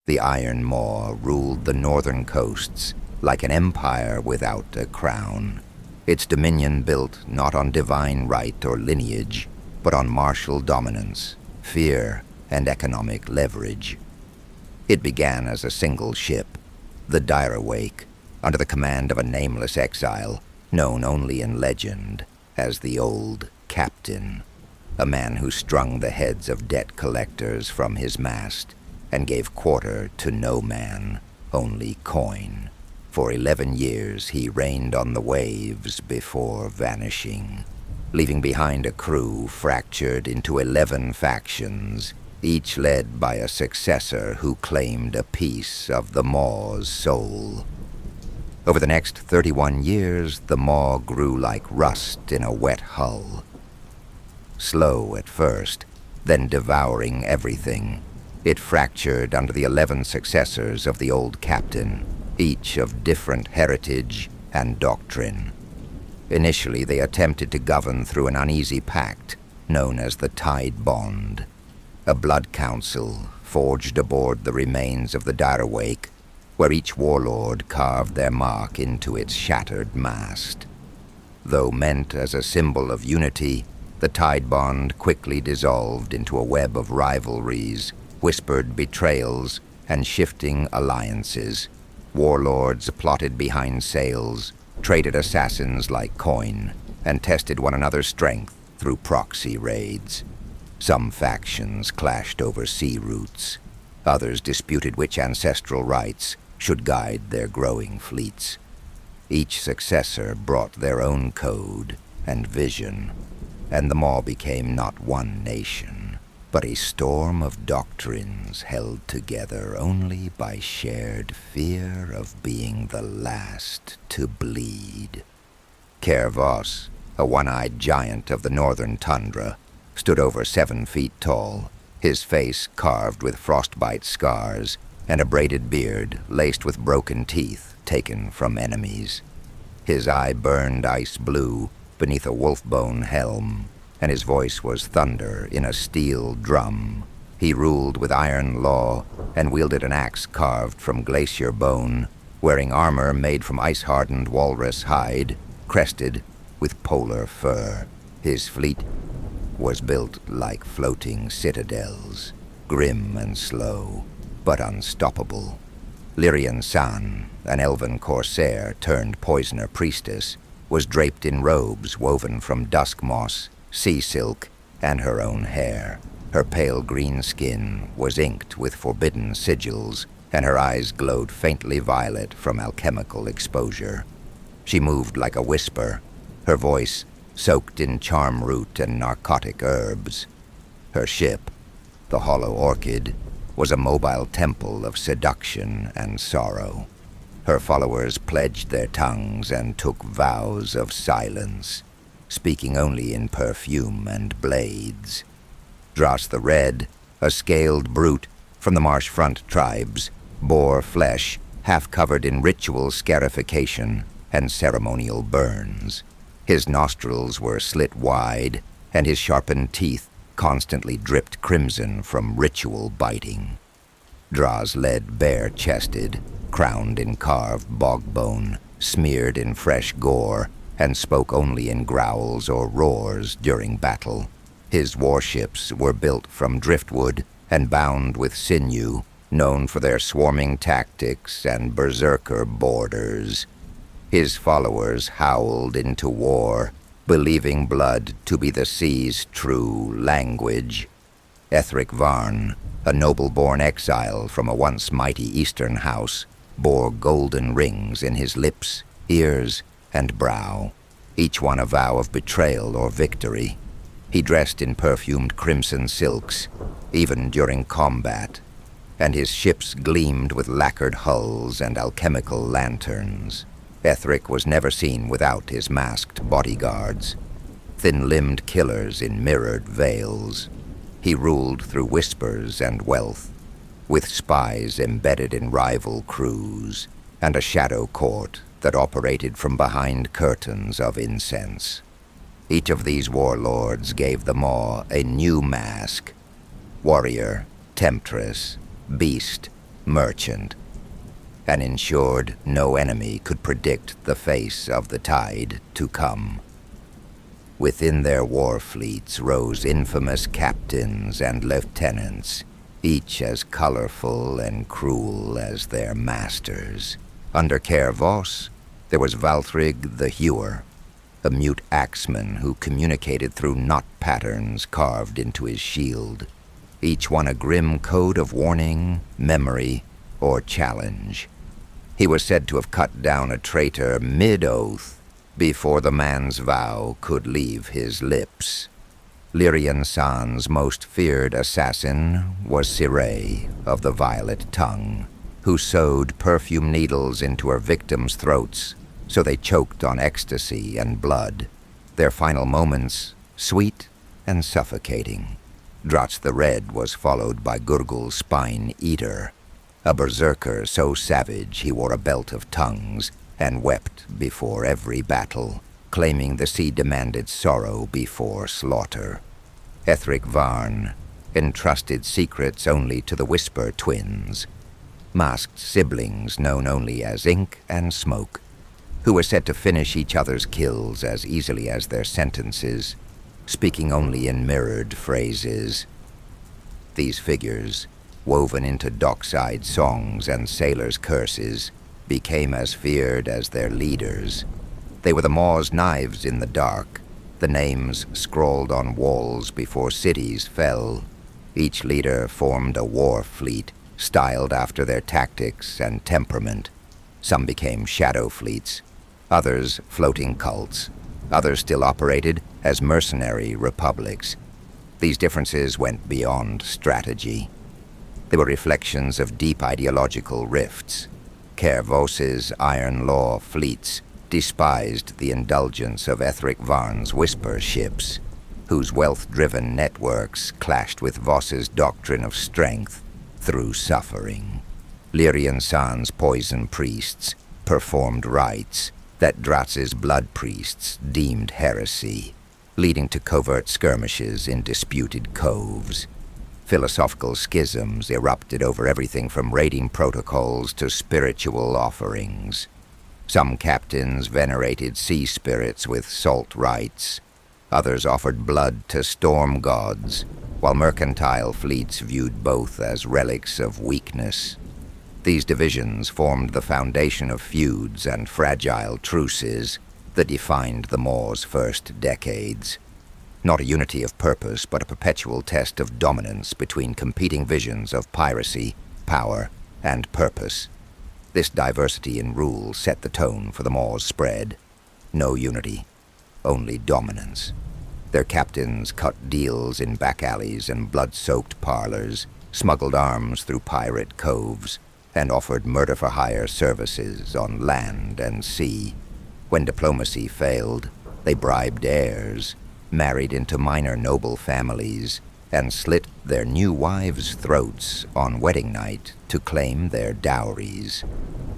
The Iron Maw ruled the northern coasts like an empire without a crown, its dominion built not on divine right or lineage, but on martial dominance, fear, and economic leverage. It began as a single ship, the Direwake, under the command of a nameless exile, known only in legend as the Old Captain, a man who strung the heads of debt collectors from his mast and gave quarter to no man, only coin. For 11 years he reigned on the waves before vanishing, leaving behind a crew fractured into 11 factions, each led by a successor who claimed a piece of the Maw's soul. Over the next 31 years, the Maw grew like rust in a wet hull. Slow at first, then devouring everything, it fractured under the 11 successors of the Old Captain, each of different heritage and doctrine. Initially, they attempted to govern through an uneasy pact known as the Tide Bond, a blood council forged aboard the remains of the Direwake, where each warlord carved their mark into its shattered mast. Though meant as a symbol of unity, the Tide Bond quickly dissolved into a web of rivalries, whispered betrayals, and shifting alliances. Warlords plotted behind sails, traded assassins like coin, and tested one another's strength through proxy raids. Some factions clashed over sea routes. Others disputed which ancestral rights should guide their growing fleets. Each successor brought their own code and vision, and the Maw became not one nation, but a storm of doctrines held together only by shared fear of being the last to bleed. Kervos, a one-eyed giant of the northern tundra, stood over 7 feet tall, his face carved with frostbite scars and a braided beard laced with broken teeth taken from enemies. His eye burned ice blue beneath a wolf-bone helm, and his voice was thunder in a steel drum. He ruled with iron law and wielded an axe carved from glacier bone, wearing armor made from ice-hardened walrus hide, crested with polar fur. His fleet was built like floating citadels, grim and slow, but unstoppable. Lyrian San, an elven corsair turned poisoner priestess, was draped in robes woven from dusk moss, sea silk, and her own hair. Her pale green skin was inked with forbidden sigils, and her eyes glowed faintly violet from alchemical exposure. She moved like a whisper, her voice soaked in charm root and narcotic herbs. Her ship, the Hollow Orchid, was a mobile temple of seduction and sorrow. Her followers pledged their tongues and took vows of silence, speaking only in perfume and blades. Dras the Red, a scaled brute from the marshfront tribes, bore flesh half-covered in ritual scarification and ceremonial burns. His nostrils were slit wide, and his sharpened teeth constantly dripped crimson from ritual biting. Dras led bare-chested, crowned in carved bogbone, smeared in fresh gore, and spoke only in growls or roars during battle. His warships were built from driftwood and bound with sinew, known for their swarming tactics and berserker borders. His followers howled into war, believing blood to be the sea's true language. Ethric Varn, a noble-born exile from a once mighty eastern house, bore golden rings in his lips, ears, and brow, each one a vow of betrayal or victory. He dressed in perfumed crimson silks, even during combat, and his ships gleamed with lacquered hulls and alchemical lanterns. Ethric was never seen without his masked bodyguards, thin-limbed killers in mirrored veils. He ruled through whispers and wealth, with spies embedded in rival crews, and a shadow court that operated from behind curtains of incense. Each of these warlords gave the Maw a new mask: warrior, temptress, beast, merchant, and ensured no enemy could predict the face of the tide to come. Within their war fleets rose infamous captains and lieutenants, each as colorful and cruel as their masters. Under Caer Voss, there was Valthrig the Hewer, a mute axeman who communicated through knot patterns carved into his shield, each one a grim code of warning, memory, or challenge. He was said to have cut down a traitor mid-oath before the man's vow could leave his lips. Lyrian San's most feared assassin was Siray of the Violet Tongue, who sewed perfume needles into her victims' throats so they choked on ecstasy and blood, their final moments sweet and suffocating. Dratz the Red was followed by Gurgul's Spine Eater, a berserker so savage he wore a belt of tongues and wept before every battle, claiming the sea demanded sorrow before slaughter. Ethric Varn entrusted secrets only to the Whisper Twins, masked siblings known only as Ink and Smoke, who were said to finish each other's kills as easily as their sentences, speaking only in mirrored phrases. These figures, woven into dockside songs and sailors' curses, became as feared as their leaders. They were the Maw's knives in the dark, the names scrawled on walls before cities fell. Each leader formed a war fleet, styled after their tactics and temperament. Some became shadow fleets, others floating cults, others still operated as mercenary republics. These differences went beyond strategy. They were reflections of deep ideological rifts. Caer Voss's Iron Law fleets despised the indulgence of Ethric Varn's Whisper ships, whose wealth-driven networks clashed with Voss's doctrine of strength through suffering. Lyrian San's poison priests performed rites that Dratz's blood priests deemed heresy, leading to covert skirmishes in disputed coves. Philosophical schisms erupted over everything from raiding protocols to spiritual offerings. Some captains venerated sea spirits with salt rites. Others offered blood to storm gods, while mercantile fleets viewed both as relics of weakness. These divisions formed the foundation of feuds and fragile truces that defined the Maw's first decades. Not a unity of purpose, but a perpetual test of dominance between competing visions of piracy, power, and purpose. This diversity in rule set the tone for the Maw's spread. No unity, only dominance. Their captains cut deals in back alleys and blood-soaked parlors, smuggled arms through pirate coves, and offered murder-for-hire services on land and sea. When diplomacy failed, they bribed heirs, married into minor noble families, and slit their new wives' throats on wedding night to claim their dowries.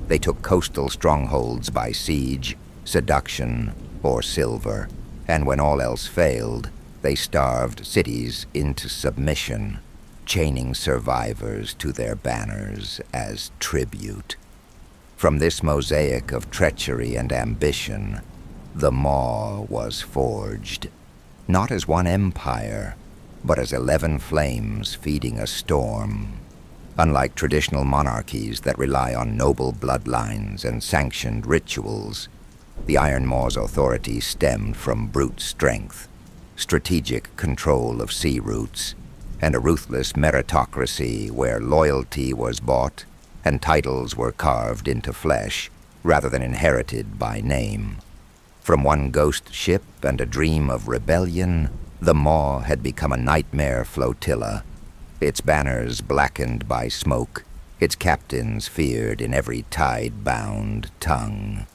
They took coastal strongholds by siege, seduction, or silver, and when all else failed, they starved cities into submission, chaining survivors to their banners as tribute. From this mosaic of treachery and ambition, the Maw was forged, not as one empire, but as 11 flames feeding a storm. Unlike traditional monarchies that rely on noble bloodlines and sanctioned rituals, the Iron Maw's authority stemmed from brute strength, strategic control of sea routes, and a ruthless meritocracy where loyalty was bought and titles were carved into flesh rather than inherited by name. From one ghost ship and a dream of rebellion, the Maw had become a nightmare flotilla, its banners blackened by smoke, its captains feared in every tide-bound tongue.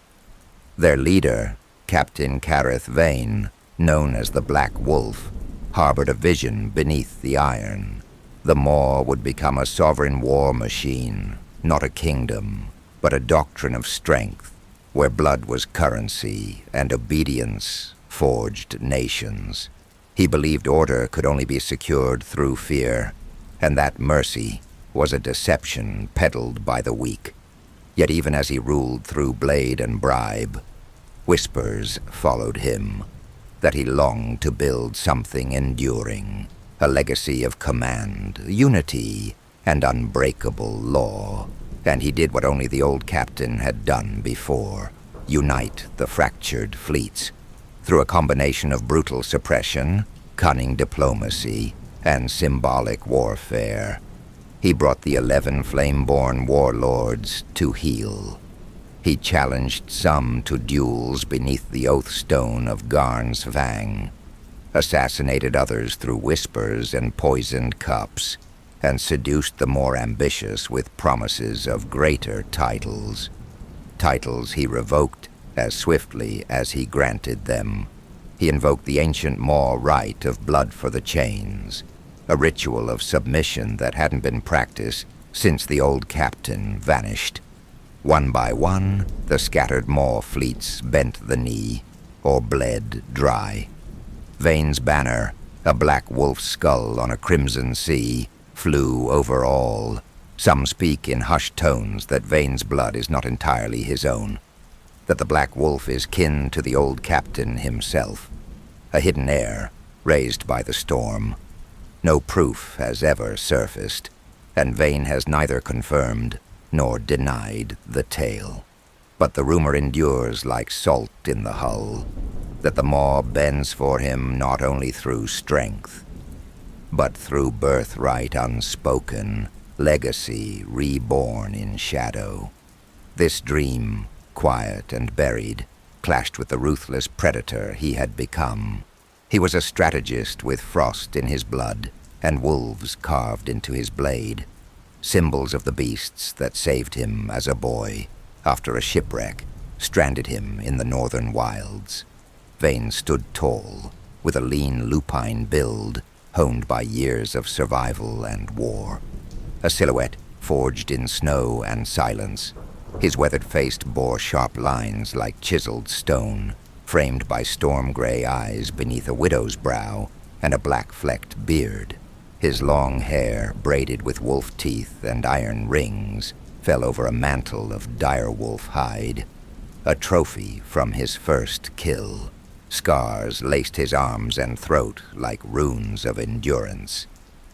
Their leader, Captain Careth Vane, known as the Black Wolf, harbored a vision beneath the iron. The Maw would become a sovereign war machine, not a kingdom, but a doctrine of strength, where blood was currency and obedience forged nations. He believed order could only be secured through fear, and that mercy was a deception peddled by the weak. Yet even as he ruled through blade and bribe, whispers followed him, that he longed to build something enduring, a legacy of command, unity, and unbreakable law. And he did what only the old captain had done before: unite the fractured fleets. Through a combination of brutal suppression, cunning diplomacy, and symbolic warfare, he brought the 11 flame-born warlords to heel. He challenged some to duels beneath the oath stone of Garn's Fang, assassinated others through whispers and poisoned cups, and seduced the more ambitious with promises of greater titles. Titles he revoked as swiftly as he granted them. He invoked the ancient Maw rite of blood for the chains, a ritual of submission that hadn't been practiced since the old captain vanished. One by one, the scattered Maw fleets bent the knee, or bled dry. Vane's banner, a black wolf's skull on a crimson sea, flew over all. Some speak in hushed tones that Vane's blood is not entirely his own, that the black wolf is kin to the old captain himself, a hidden heir raised by the storm. No proof has ever surfaced, and Vane has neither confirmed nor denied the tale. But the rumor endures like salt in the hull, that the Maw bends for him not only through strength, but through birthright unspoken, legacy reborn in shadow. This dream, quiet and buried, clashed with the ruthless predator he had become. He was a strategist with frost in his blood and wolves carved into his blade, symbols of the beasts that saved him as a boy after a shipwreck stranded him in the northern wilds. Vane stood tall, with a lean lupine build honed by years of survival and war. A silhouette forged in snow and silence, his weathered face bore sharp lines like chiseled stone, framed by storm-gray eyes beneath a widow's brow and a black-flecked beard. His long hair, braided with wolf teeth and iron rings, fell over a mantle of direwolf hide, a trophy from his first kill. Scars laced his arms and throat like runes of endurance.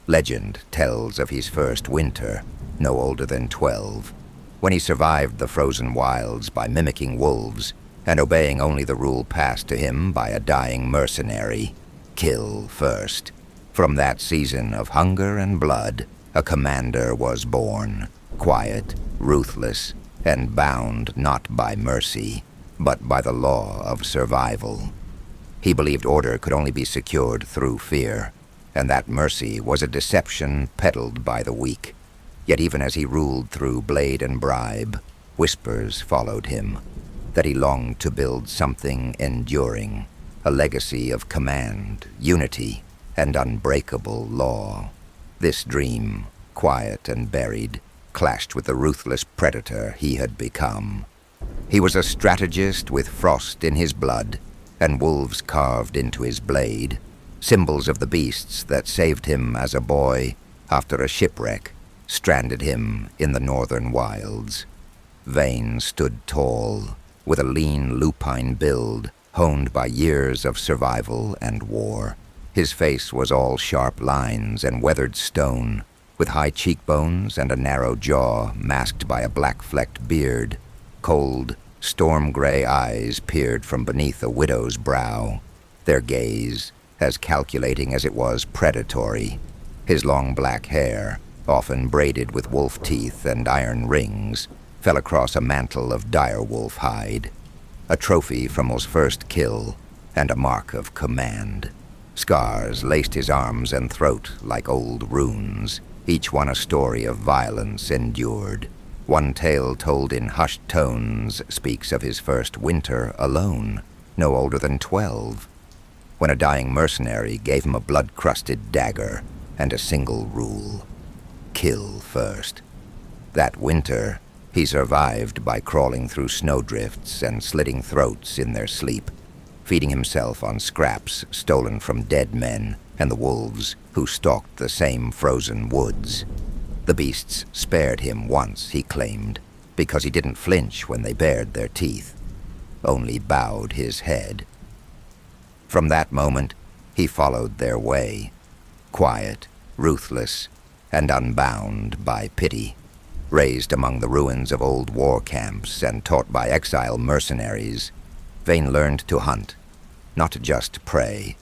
Legend tells of his first winter, no older than 12, when he survived the frozen wilds by mimicking wolves and obeying only the rule passed to him by a dying mercenary: kill first. From that season of hunger and blood, a commander was born, quiet, ruthless, and bound not by mercy, but by the law of survival. He believed order could only be secured through fear, and that mercy was a deception peddled by the weak. Yet even as he ruled through blade and bribe, whispers followed him, that he longed to build something enduring, a legacy of command, unity, and unbreakable law. This dream, quiet and buried, clashed with the ruthless predator he had become. He was a strategist with frost in his blood and wolves carved into his blade, symbols of the beasts that saved him as a boy after a shipwreck stranded him in the northern wilds. Vane stood tall, with a lean lupine build honed by years of survival and war. His face was all sharp lines and weathered stone, with high cheekbones and a narrow jaw masked by a black-flecked beard. Cold, storm-gray eyes peered from beneath a widow's brow, their gaze as calculating as it was predatory. His long black hair, often braided with wolf teeth and iron rings, fell across a mantle of direwolf hide, a trophy from his first kill and a mark of command. Scars laced his arms and throat like old runes, each one a story of violence endured. One tale told in hushed tones speaks of his first winter alone, no older than 12, when a dying mercenary gave him a blood-crusted dagger and a single rule: kill first. That winter, he survived by crawling through snowdrifts and slitting throats in their sleep, feeding himself on scraps stolen from dead men and the wolves who stalked the same frozen woods. The beasts spared him once, he claimed, because he didn't flinch when they bared their teeth, only bowed his head. From that moment, he followed their way, quiet, ruthless, and unbound by pity. Raised among the ruins of old war camps and taught by exile mercenaries, Vane learned to hunt, not just prey,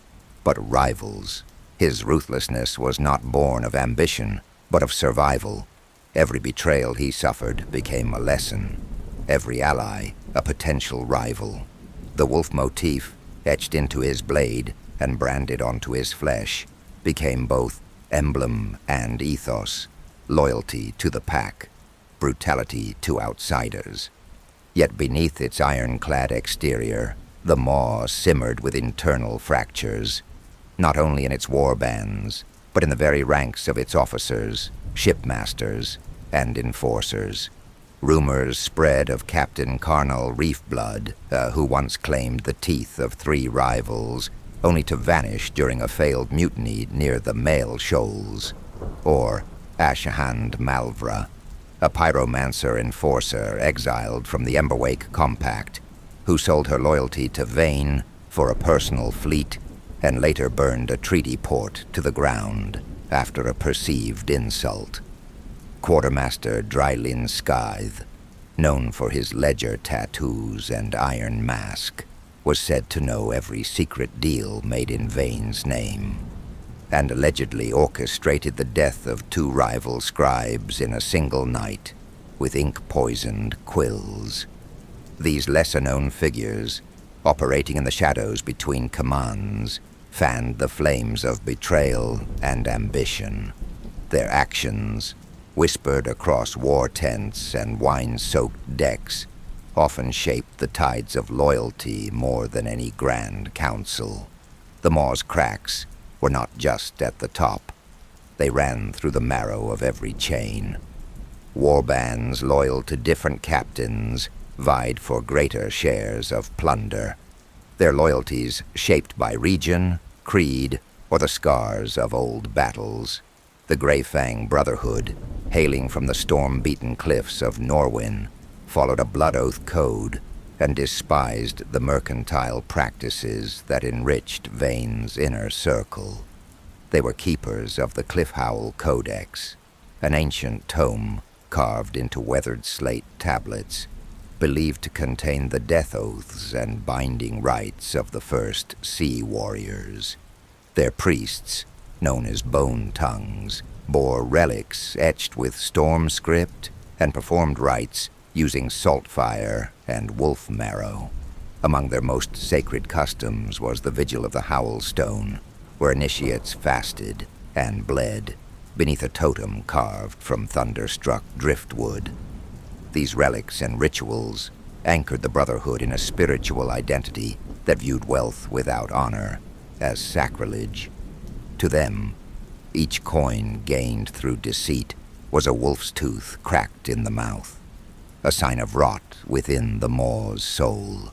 but rivals. His ruthlessness was not born of ambition, but of survival. Every betrayal he suffered became a lesson, every ally a potential rival. The wolf motif, etched into his blade and branded onto his flesh, became both emblem and ethos, loyalty to the pack, brutality to outsiders. Yet beneath its ironclad exterior, the Maw simmered with internal fractures, not only in its war bands, but in the very ranks of its officers, shipmasters, and enforcers. Rumors spread of Captain Carnal Reefblood, who once claimed the teeth of 3 rivals, only to vanish during a failed mutiny near the Mail Shoals, or Ashahand Malvra, a pyromancer enforcer exiled from the Direwake Compact, who sold her loyalty to Vane for a personal fleet and later burned a treaty port to the ground after a perceived insult. Quartermaster Drylin Scythe, known for his ledger tattoos and iron mask, was said to know every secret deal made in Vane's name, and allegedly orchestrated the death of 2 rival scribes in a single night with ink-poisoned quills. These lesser-known figures, operating in the shadows between commands, fanned the flames of betrayal and ambition. Their actions, whispered across war tents and wine-soaked decks, often shaped the tides of loyalty more than any grand council. The Maw's cracks were not just at the top. They ran through the marrow of every chain. Warbands loyal to different captains vied for greater shares of plunder, their loyalties shaped by region, creed, or the scars of old battles. The Greyfang Brotherhood, hailing from the storm-beaten cliffs of Norwin, followed a blood oath code and despised the mercantile practices that enriched Vane's inner circle. They were keepers of the Cliffhowl Codex, an ancient tome carved into weathered slate tablets, believed to contain the death oaths and binding rites of the first sea warriors. Their priests, known as Bone Tongues, bore relics etched with storm script and performed rites using salt fire and wolf marrow. Among their most sacred customs was the Vigil of the Howl Stone, where initiates fasted and bled beneath a totem carved from thunderstruck driftwood. These relics and rituals anchored the Brotherhood in a spiritual identity that viewed wealth without honor as sacrilege. To them, each coin gained through deceit was a wolf's tooth cracked in the mouth, a sign of rot within the Maw's soul.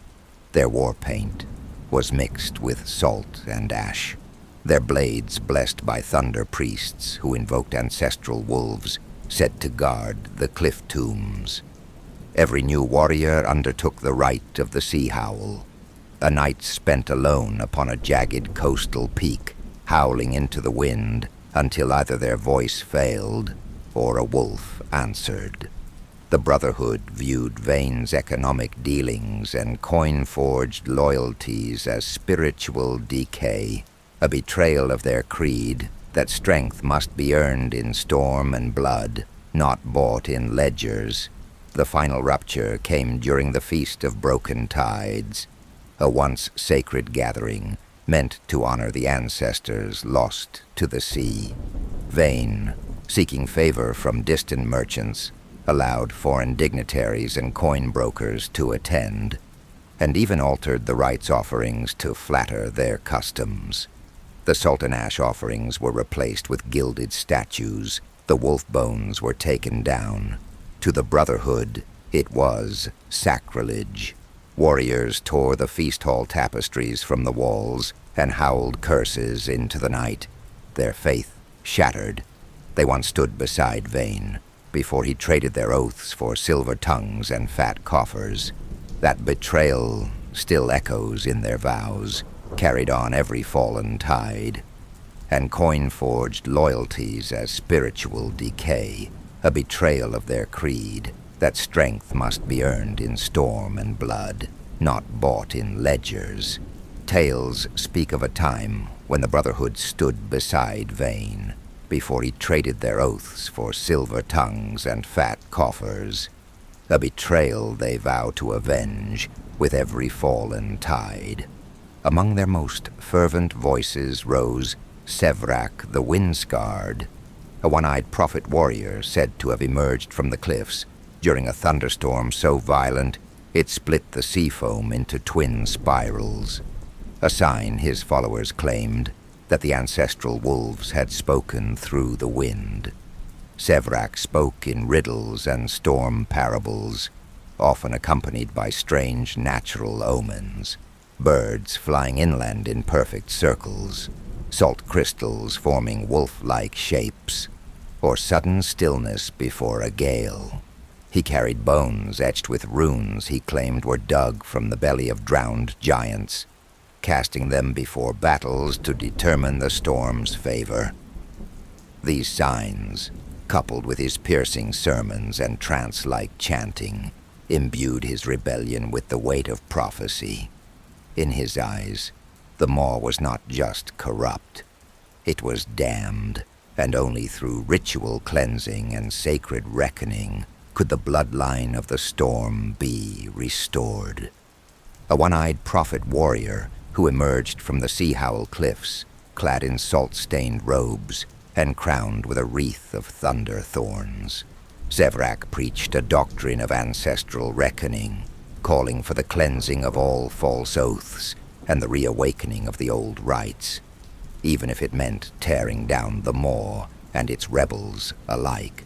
Their war paint was mixed with salt and ash, their blades blessed by thunder priests who invoked ancestral wolves set to guard the cliff tombs. Every new warrior undertook the rite of the Sea Howl, a night spent alone upon a jagged coastal peak, howling into the wind until either their voice failed or a wolf answered. The Brotherhood viewed Vane's economic dealings and coin-forged loyalties as spiritual decay, a betrayal of their creed that strength must be earned in storm and blood, not bought in ledgers. The final rupture came during the Feast of Broken Tides, a once sacred gathering meant to honor the ancestors lost to the sea. Vane, seeking favor from distant merchants, allowed foreign dignitaries and coin brokers to attend, and even altered the rites offerings to flatter their customs. The Sultan Ash offerings were replaced with gilded statues, the wolf bones were taken down. To the Brotherhood, it was sacrilege. Warriors tore the feast hall tapestries from the walls and howled curses into the night, their faith shattered, They once stood beside Vane, before he traded their oaths for silver tongues and fat coffers. That betrayal still echoes in their vows, carried on every fallen tide, and coin-forged loyalties as spiritual decay, a betrayal of their creed, that strength must be earned in storm and blood, not bought in ledgers. Tales speak of a time when the Brotherhood stood beside Vane, before he traded their oaths for silver tongues and fat coffers, a betrayal they vow to avenge with every fallen tide. Among their most fervent voices rose Seafaring the Wind-Scarred, a one-eyed prophet warrior said to have emerged from the cliffs during a thunderstorm so violent it split the sea foam into twin spirals, a sign his followers claimed that the ancestral wolves had spoken through the wind. Seafaring spoke in riddles and storm parables, often accompanied by strange natural omens, birds flying inland in perfect circles, salt crystals forming wolf-like shapes, or sudden stillness before a gale. He carried bones etched with runes he claimed were dug from the belly of drowned giants, casting them before battles to determine the storm's favor. These signs, coupled with his piercing sermons and trance-like chanting, imbued his rebellion with the weight of prophecy. In his eyes, the Maw was not just corrupt, it was damned, and only through ritual cleansing and sacred reckoning could the bloodline of the storm be restored. A one-eyed prophet warrior who emerged from the Sea Howl cliffs, clad in salt-stained robes and crowned with a wreath of thunder thorns. Seafaring preached a doctrine of ancestral reckoning, calling for the cleansing of all false oaths and the reawakening of the old rites, even if it meant tearing down the Maw and its rebels alike.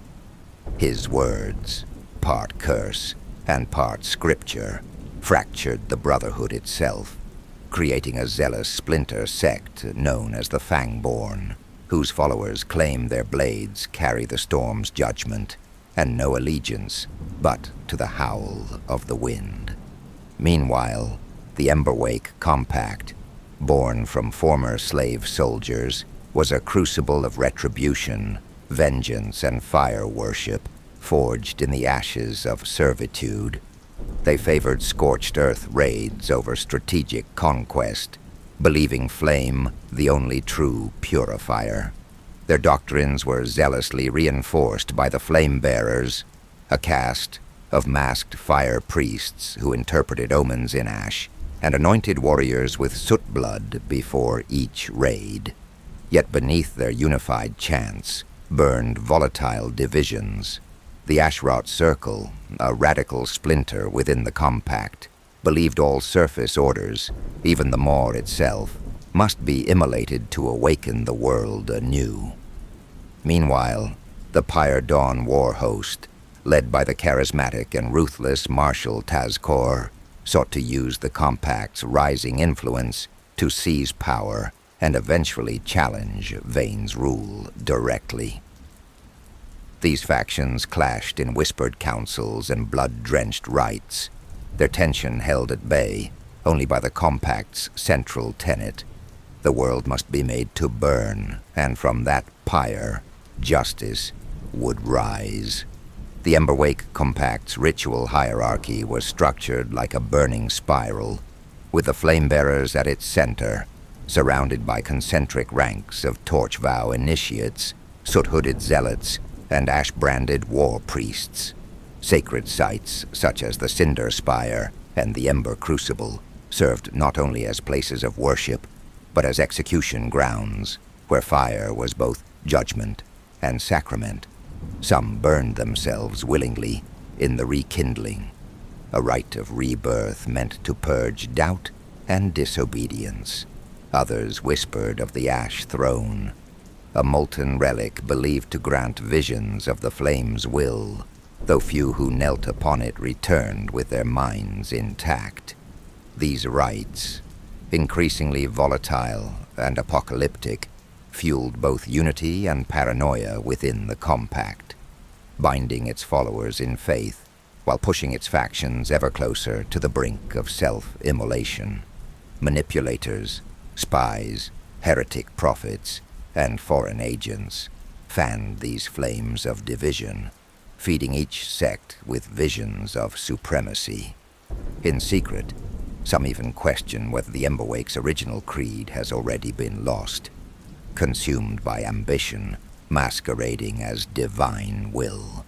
His words, part curse and part scripture, fractured the Brotherhood itself, creating a zealous splinter sect known as the Fangborn, whose followers claim their blades carry the storm's judgment and no allegiance but to the howl of the wind. Meanwhile, the Direwake Compact, born from former slave soldiers, was a crucible of retribution, vengeance, and fire worship, forged in the ashes of servitude. They favored scorched earth raids over strategic conquest, believing flame the only true purifier. Their doctrines were zealously reinforced by the Flame Bearers, a caste of masked fire priests who interpreted omens in ash and anointed warriors with soot blood before each raid. Yet beneath their unified chants burned volatile divisions. The Ashrot Circle, a radical splinter within the Compact, believed all surface orders, even the Maw itself, must be immolated to awaken the world anew. Meanwhile, the Pyre Dawn war host, led by the charismatic and ruthless Marshal Tazkor, sought to use the Compact's rising influence to seize power and eventually challenge Vane's rule directly. These factions clashed in whispered councils and blood-drenched rites, their tension held at bay only by the Compact's central tenet: the world must be made to burn, and from that pyre, justice would rise. The Direwake Compact's ritual hierarchy was structured like a burning spiral, with the Flame Bearers at its center, surrounded by concentric ranks of torch vow initiates, soot-hooded zealots, and ash-branded war priests. Sacred sites such as the Cinder Spire and the Ember Crucible served not only as places of worship, but as execution grounds, where fire was both judgment and sacrament. Some burned themselves willingly in the rekindling, a rite of rebirth meant to purge doubt and disobedience. Others whispered of the Ash Throne, a molten relic believed to grant visions of the flame's will, though few who knelt upon it returned with their minds intact. These rites, increasingly volatile and apocalyptic, fueled both unity and paranoia within the compact, binding its followers in faith while pushing its factions ever closer to the brink of self-immolation. Manipulators, spies, heretic prophets, and foreign agents fanned these flames of division, feeding each sect with visions of supremacy. In secret, some even question whether the Emberwake's original creed has already been lost, consumed by ambition masquerading as divine will.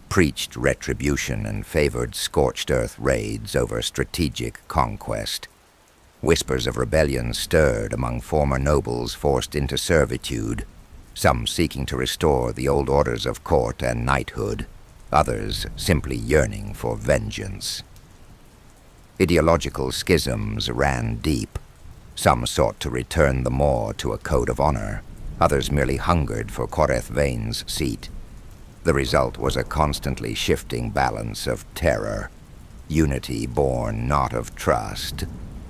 Preached retribution and favored scorched earth raids over strategic conquest. Whispers of rebellion stirred among former nobles forced into servitude, some seeking to restore the old orders of court and knighthood, others simply yearning for vengeance. Ideological schisms ran deep. Some sought to return the Maw to a code of honor, others merely hungered for Coreth Vane's seat. The result was a constantly shifting balance of terror, unity born not of trust,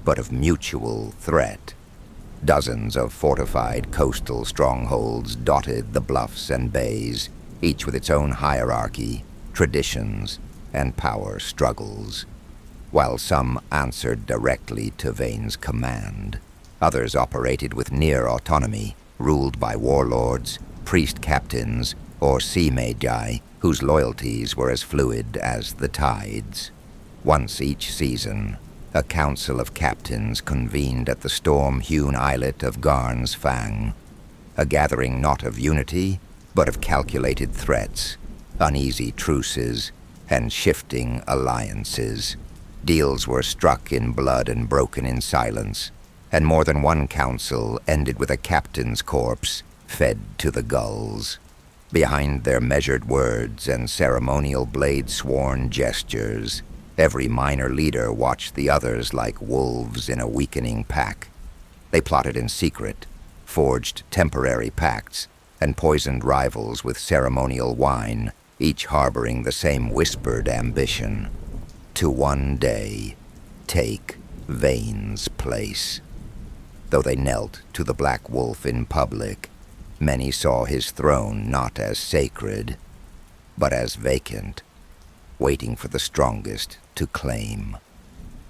but of mutual threat. Dozens of fortified coastal strongholds dotted the bluffs and bays, each with its own hierarchy, traditions, and power struggles. While some answered directly to Vane's command, others operated with near autonomy, ruled by warlords, priest captains, or sea magi whose loyalties were as fluid as the tides. Once each season, a council of captains convened at the storm-hewn islet of Garn's Fang, a gathering not of unity, but of calculated threats, uneasy truces, and shifting alliances. Deals were struck in blood and broken in silence, and more than one council ended with a captain's corpse fed to the gulls. Behind their measured words and ceremonial blade-sworn gestures, every minor leader watched the others like wolves in a weakening pack. They plotted in secret, forged temporary pacts, and poisoned rivals with ceremonial wine, each harboring the same whispered ambition: to one day take Vane's place. Though they knelt to the Black Wolf in public, many saw his throne not as sacred, but as vacant, waiting for the strongest to claim.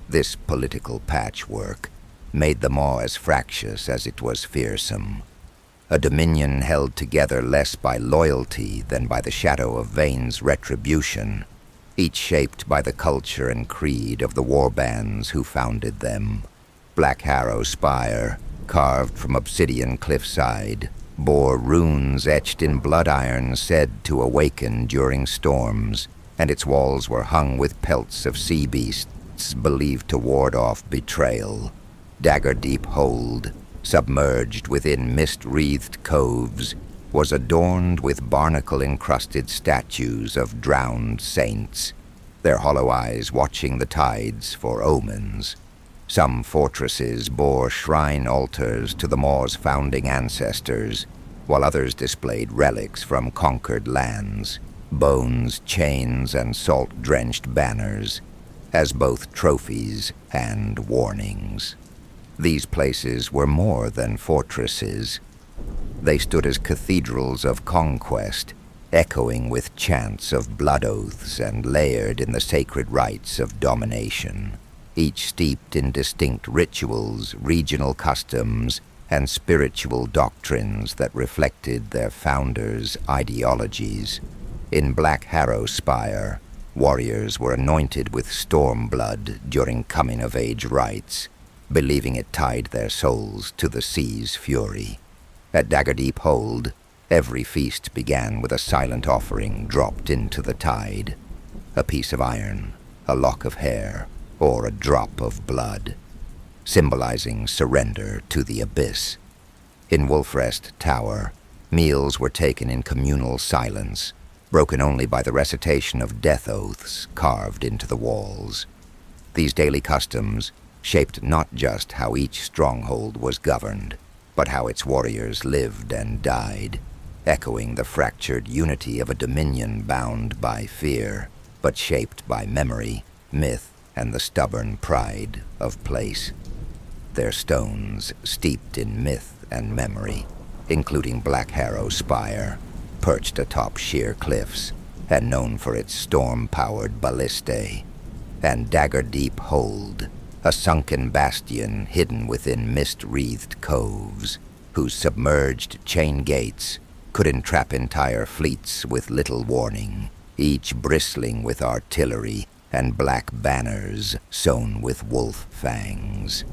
This political patchwork made the Maw as fractious as it was fearsome, a dominion held together less by loyalty than by the shadow of Vane's retribution, each shaped by the culture and creed of the warbands who founded them. Black Harrow Spire, carved from obsidian cliffside, bore runes etched in blood iron said to awaken during storms, and its walls were hung with pelts of sea beasts believed to ward off betrayal. Daggerdeep Hold, submerged within mist-wreathed coves, was adorned with barnacle-encrusted statues of drowned saints, their hollow eyes watching the tides for omens. Some fortresses bore shrine altars to the Maw's founding ancestors, while others displayed relics from conquered lands, bones, chains, and salt-drenched banners, as both trophies and warnings. These places were more than fortresses. They stood as cathedrals of conquest, echoing with chants of blood oaths and layered in the sacred rites of domination, each steeped in distinct rituals, regional customs, and spiritual doctrines that reflected their founders' ideologies. In Black Harrow Spire, warriors were anointed with storm blood during coming-of-age rites, believing it tied their souls to the sea's fury. At Daggerdeep Hold, every feast began with a silent offering dropped into the tide, a piece of iron, a lock of hair, or a drop of blood, symbolizing surrender to the abyss. In Wolfrest Tower, meals were taken in communal silence, broken only by the recitation of death oaths carved into the walls. These daily customs shaped not just how each stronghold was governed, but how its warriors lived and died, echoing the fractured unity of a dominion bound by fear, but shaped by memory, myth, and the stubborn pride of place. Their stones steeped in myth and memory, including Black Harrow Spire, perched atop sheer cliffs, and known for its storm-powered ballistae, and Dagger Deep Hold, a sunken bastion hidden within mist-wreathed coves, whose submerged chain gates could entrap entire fleets with little warning, each bristling with artillery and black banners sewn with wolf fangs.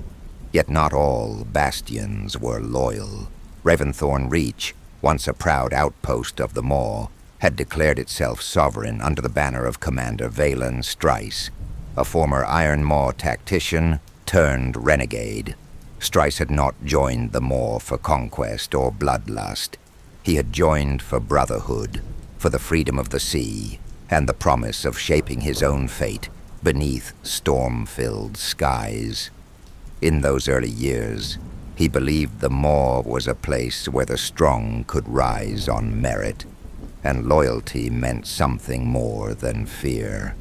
Yet not all bastions were loyal. Raventhorn Reach, once a proud outpost of the Maw, had declared itself sovereign under the banner of Commander Valen Strice, a former Iron Maw tactician turned renegade. Strice had not joined the Maw for conquest or bloodlust. He had joined for brotherhood, for the freedom of the sea, and the promise of shaping his own fate beneath storm-filled skies. In those early years, he believed the Maw was a place where the strong could rise on merit, and loyalty meant something more than fear.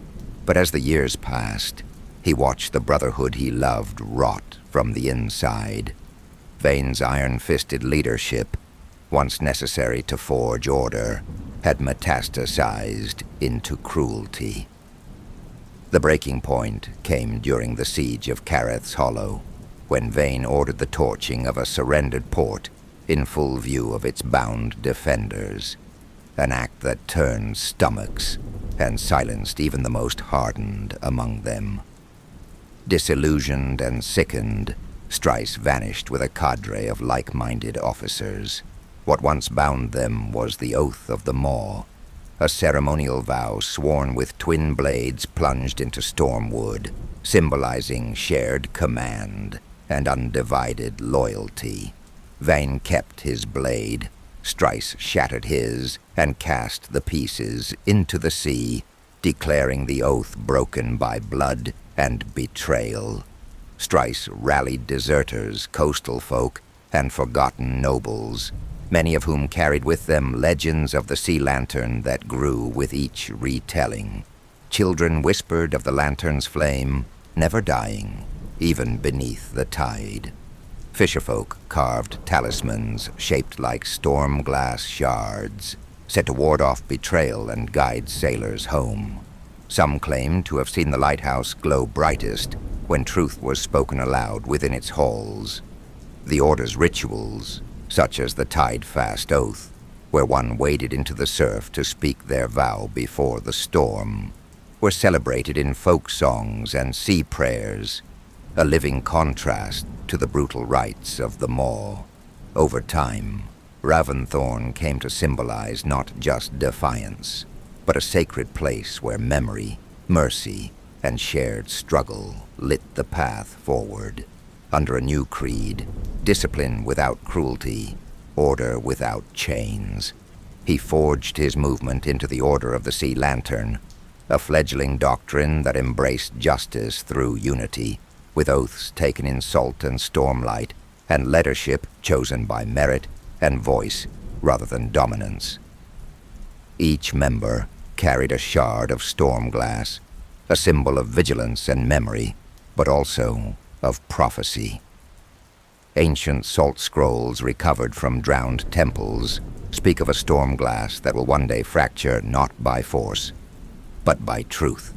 But as the years passed, he watched the brotherhood he loved rot from the inside. Vane's iron-fisted leadership, once necessary to forge order, had metastasized into cruelty. The breaking point came during the siege of Kareth's Hollow, when Vane ordered the torching of a surrendered port in full view of its bound defenders, an act that turned stomachs and silenced even the most hardened among them. Disillusioned and sickened, Strice vanished with a cadre of like-minded officers. What once bound them was the Oath of the Maw, a ceremonial vow sworn with twin blades plunged into stormwood, symbolizing shared command and undivided loyalty. Vane kept his blade. Strice shattered his and cast the pieces into the sea, declaring the oath broken by blood and betrayal. Strice rallied deserters, coastal folk, and forgotten nobles, many of whom carried with them legends of the sea lantern that grew with each retelling. Children whispered of the lantern's flame, never dying, even beneath the tide. Fisherfolk carved talismans shaped like storm glass shards, set to ward off betrayal and guide sailors home. Some claimed to have seen the lighthouse glow brightest when truth was spoken aloud within its halls. The Order's rituals, such as the Tide-Fast Oath, where one waded into the surf to speak their vow before the storm, were celebrated in folk songs and sea prayers, a living contrast to the brutal rites of the Maw. Over time, Raventhorn came to symbolize not just defiance, but a sacred place where memory, mercy, and shared struggle lit the path forward. Under a new creed, discipline without cruelty, order without chains, he forged his movement into the Order of the Sea Lantern, a fledgling doctrine that embraced justice through unity, with oaths taken in salt and stormlight, and leadership chosen by merit and voice rather than dominance. Each member carried a shard of stormglass, a symbol of vigilance and memory, but also of prophecy. Ancient salt scrolls recovered from drowned temples speak of a stormglass that will one day fracture not by force, but by truth,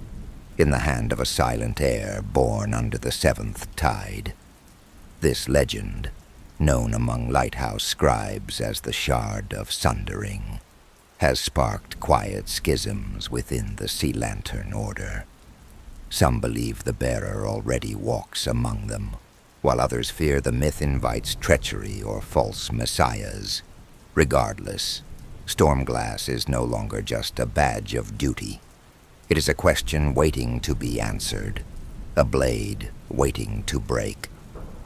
in the hand of a silent heir born under the seventh tide. This legend, known among lighthouse scribes as the Shard of Sundering, has sparked quiet schisms within the Sea Lantern Order. Some believe the bearer already walks among them, while others fear the myth invites treachery or false messiahs. Regardless, Stormglass is no longer just a badge of duty. It is a question waiting to be answered, a blade waiting to break,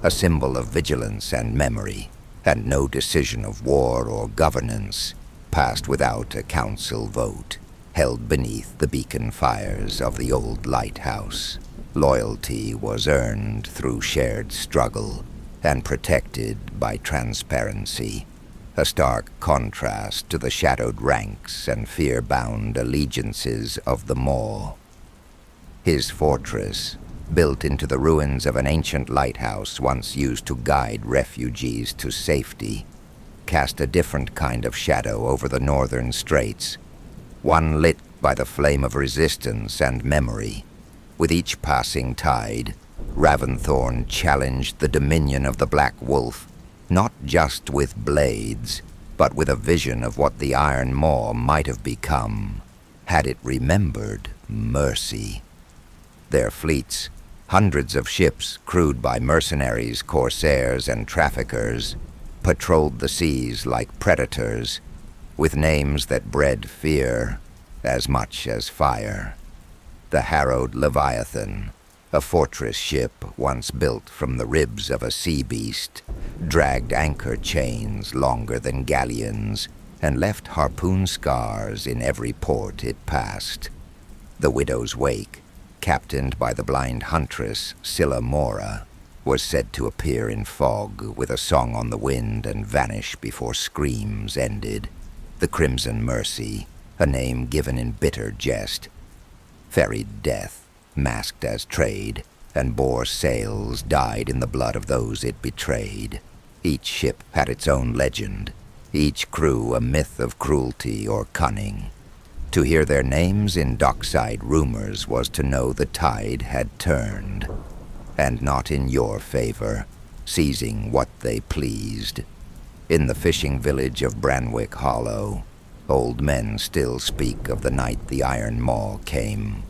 a symbol of vigilance and memory, and no decision of war or governance passed without a council vote, held beneath the beacon fires of the old lighthouse. Loyalty was earned through shared struggle and protected by transparency, a stark contrast to the shadowed ranks and fear-bound allegiances of the Maw. His fortress, built into the ruins of an ancient lighthouse once used to guide refugees to safety, cast a different kind of shadow over the northern straits, one lit by the flame of resistance and memory. With each passing tide, Raventhorn challenged the dominion of the Black Wolf, not just with blades, but with a vision of what the Iron Maw might have become, had it remembered mercy. Their fleets, hundreds of ships crewed by mercenaries, corsairs, and traffickers, patrolled the seas like predators, with names that bred fear as much as fire. The harrowed Leviathan, a fortress ship once built from the ribs of a sea beast, dragged anchor chains longer than galleons and left harpoon scars in every port it passed. The Widow's Wake, captained by the blind huntress Scylla Mora, was said to appear in fog with a song on the wind and vanish before screams ended. The Crimson Mercy, a name given in bitter jest, ferried death, masked as trade, and bore sails dyed in the blood of those it betrayed. Each ship had its own legend, each crew a myth of cruelty or cunning. To hear their names in dockside rumors was to know the tide had turned, and not in your favor, seizing what they pleased. In the fishing village of Branwick Hollow, old men still speak of the night the Iron Maw came.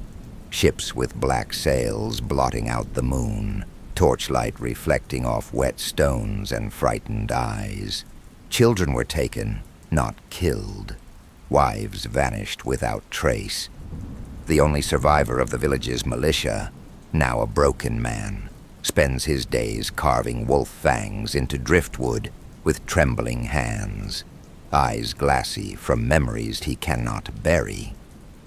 Ships with black sails blotting out the moon, torchlight reflecting off wet stones and frightened eyes. Children were taken, not killed. Wives vanished without trace. The only survivor of the village's militia, now a broken man, spends his days carving wolf fangs into driftwood with trembling hands, eyes glassy from memories he cannot bury.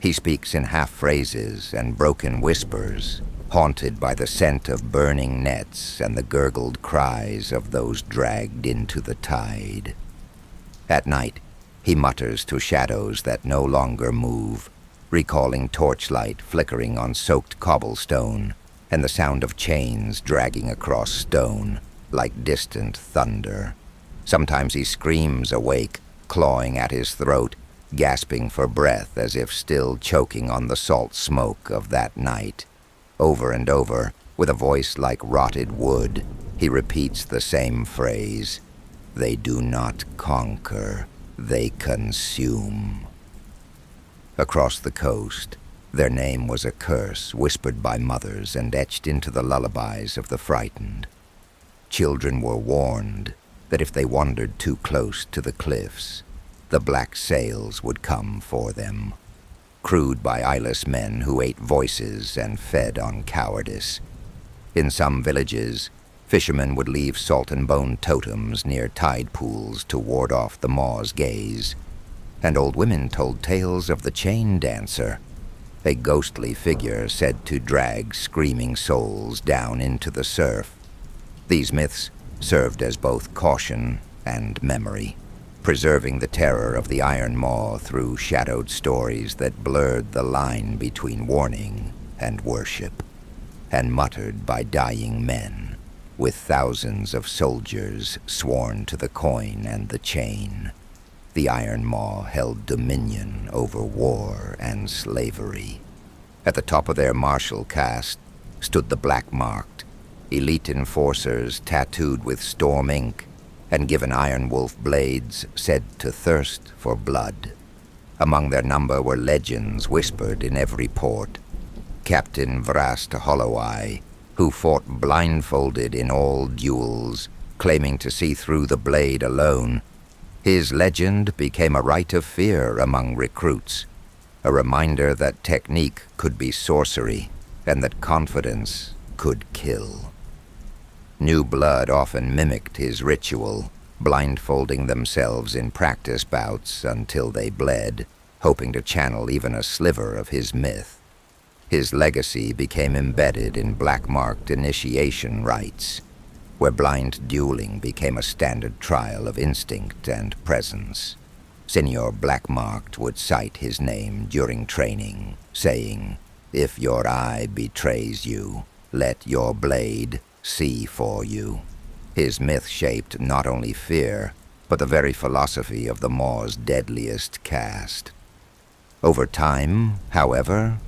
He speaks in half-phrases and broken whispers, haunted by the scent of burning nets and the gurgled cries of those dragged into the tide. At night, he mutters to shadows that no longer move, recalling torchlight flickering on soaked cobblestone and the sound of chains dragging across stone like distant thunder. Sometimes he screams awake, clawing at his throat, gasping for breath as if still choking on the salt smoke of that night. Over and over, with a voice like rotted wood, he repeats the same phrase: "They do not conquer, they consume." Across the coast, their name was a curse whispered by mothers and etched into the lullabies of the frightened. Children were warned that if they wandered too close to the cliffs, the black sails would come for them, crewed by eyeless men who ate voices and fed on cowardice. In some villages, fishermen would leave salt and bone totems near tide pools to ward off the Maw's gaze, and old women told tales of the chain dancer, a ghostly figure said to drag screaming souls down into the surf. These myths served as both caution and memory, preserving the terror of the Iron Maw through shadowed stories that blurred the line between warning and worship, and muttered by dying men, with thousands of soldiers sworn to the coin and the chain. The Iron Maw held dominion over war and slavery. At the top of their martial caste stood the black-marked, elite enforcers tattooed with storm ink and given iron wolf blades said to thirst for blood. Among their number were legends whispered in every port. Captain Vrast Holloweye, who fought blindfolded in all duels, claiming to see through the blade alone. His legend became a rite of fear among recruits, a reminder that technique could be sorcery and that confidence could kill. New blood often mimicked his ritual, blindfolding themselves in practice bouts until they bled, hoping to channel even a sliver of his myth. His legacy became embedded in black-marked initiation rites, where blind dueling became a standard trial of instinct and presence. Senior Black-marked would cite his name during training, saying, "If your eye betrays you, let your blade see for you." His myth shaped not only fear, but the very philosophy of the Maw's deadliest caste. Over time, however,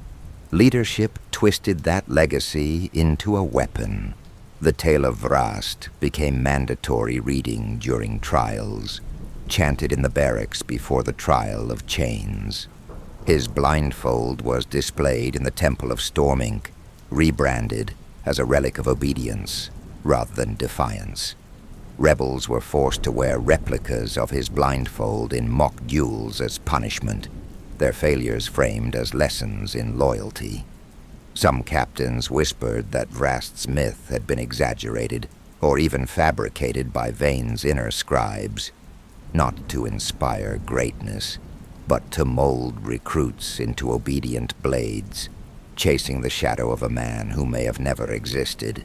leadership twisted that legacy into a weapon. The Tale of Vrast became mandatory reading during trials, chanted in the barracks before the trial of chains. His blindfold was displayed in the Temple of Stormink, rebranded as a relic of obedience rather than defiance. Rebels were forced to wear replicas of his blindfold in mock duels as punishment, their failures framed as lessons in loyalty. Some captains whispered that Vrast's myth had been exaggerated or even fabricated by Vane's inner scribes, not to inspire greatness, but to mold recruits into obedient blades, chasing the shadow of a man who may have never existed.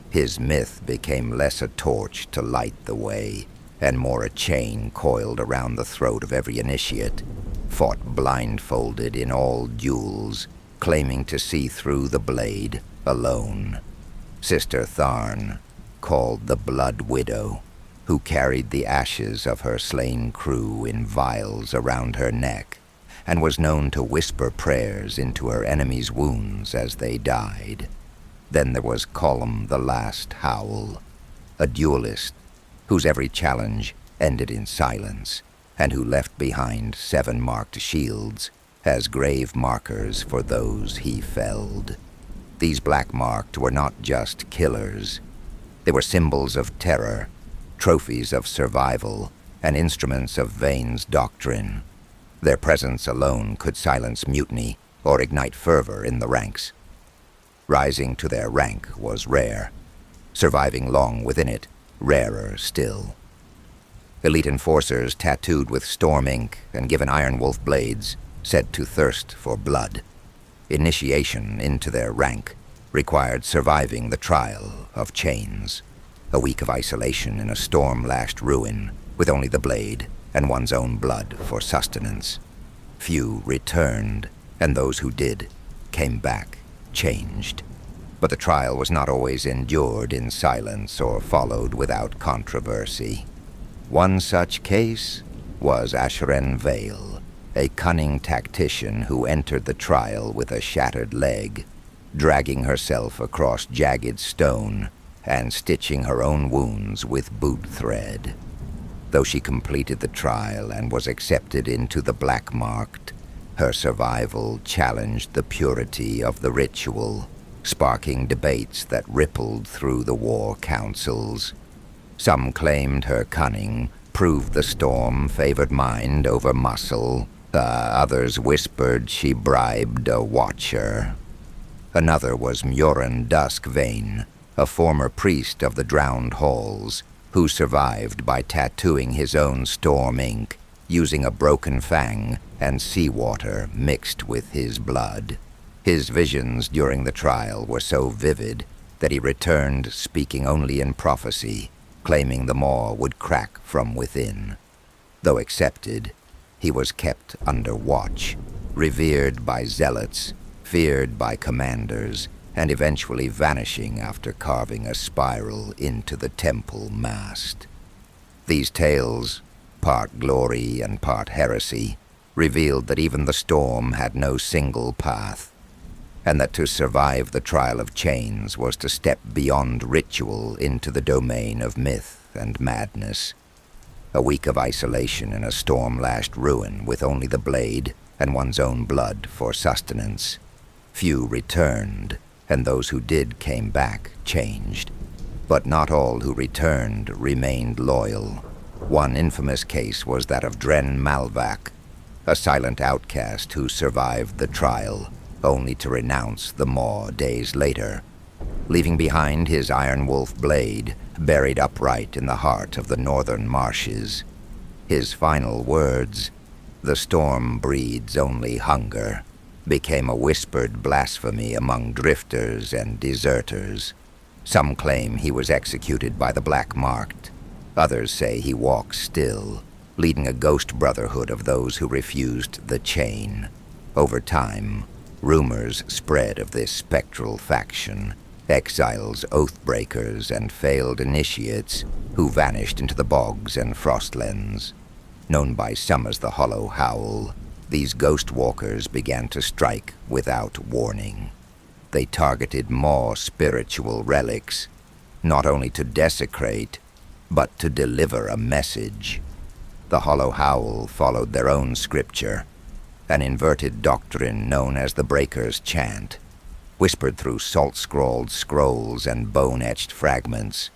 His myth became less a torch to light the way, and more a chain coiled around the throat of every initiate, fought blindfolded in all duels, claiming to see through the blade alone. Sister Tharn, called the Blood Widow, who carried the ashes of her slain crew in vials around her neck, and was known to whisper prayers into her enemies' wounds as they died. Then there was Colm the Last Howl, a duelist whose every challenge ended in silence, and who left behind 7 marked shields as grave markers for those he felled. These black-marked were not just killers. They were symbols of terror, trophies of survival, and instruments of Vane's doctrine. Their presence alone could silence mutiny or ignite fervor in the ranks. Rising to their rank was rare. Surviving long within it, rarer still. Elite enforcers tattooed with storm ink and given iron wolf blades, said to thirst for blood. Initiation into their rank required surviving the trial of chains. A week of isolation in a storm-lashed ruin, with only the blade and one's own blood for sustenance. Few returned, and those who did came back changed. But the trial was not always endured in silence or followed without controversy. One such case was Asheren Vale, a cunning tactician who entered the trial with a shattered leg, dragging herself across jagged stone and stitching her own wounds with boot thread. Though she completed the trial and was accepted into the black-marked, her survival challenged the purity of the ritual, sparking debates that rippled through the war councils. Some claimed her cunning proved the storm favored mind over muscle. Others whispered she bribed a watcher. Another was Mjoran Duskvane, a former priest of the Drowned Halls, who survived by tattooing his own storm ink, using a broken fang and seawater mixed with his blood. His visions during the trial were so vivid that he returned speaking only in prophecy, claiming the Maw would crack from within. Though accepted, he was kept under watch, revered by zealots, feared by commanders, and eventually vanishing after carving a spiral into the temple mast. These tales, part glory and part heresy, revealed that even the storm had no single path, and that to survive the trial of chains was to step beyond ritual into the domain of myth and madness. A week of isolation in a storm-lashed ruin with only the blade and one's own blood for sustenance. Few returned, and those who did came back changed. But not all who returned remained loyal. One infamous case was that of Dren Malvak, a silent outcast who survived the trial, only to renounce the Maw days later, leaving behind his Iron Wolf blade buried upright in the heart of the northern marshes. His final words, "The storm breeds only hunger," became a whispered blasphemy among drifters and deserters. Some claim he was executed by the black-marked. Others say he walks still, leading a ghost brotherhood of those who refused the chain. Over time, rumors spread of this spectral faction, exiles, oath-breakers, and failed initiates who vanished into the bogs and frostlands. Known by some as the Hollow Howl, these ghost walkers began to strike without warning. They targeted Maw spiritual relics, not only to desecrate, but to deliver a message. The Hollow Howl followed their own scripture, an inverted doctrine known as the Breaker's Chant, whispered through salt-scrawled scrolls and bone-etched fragments.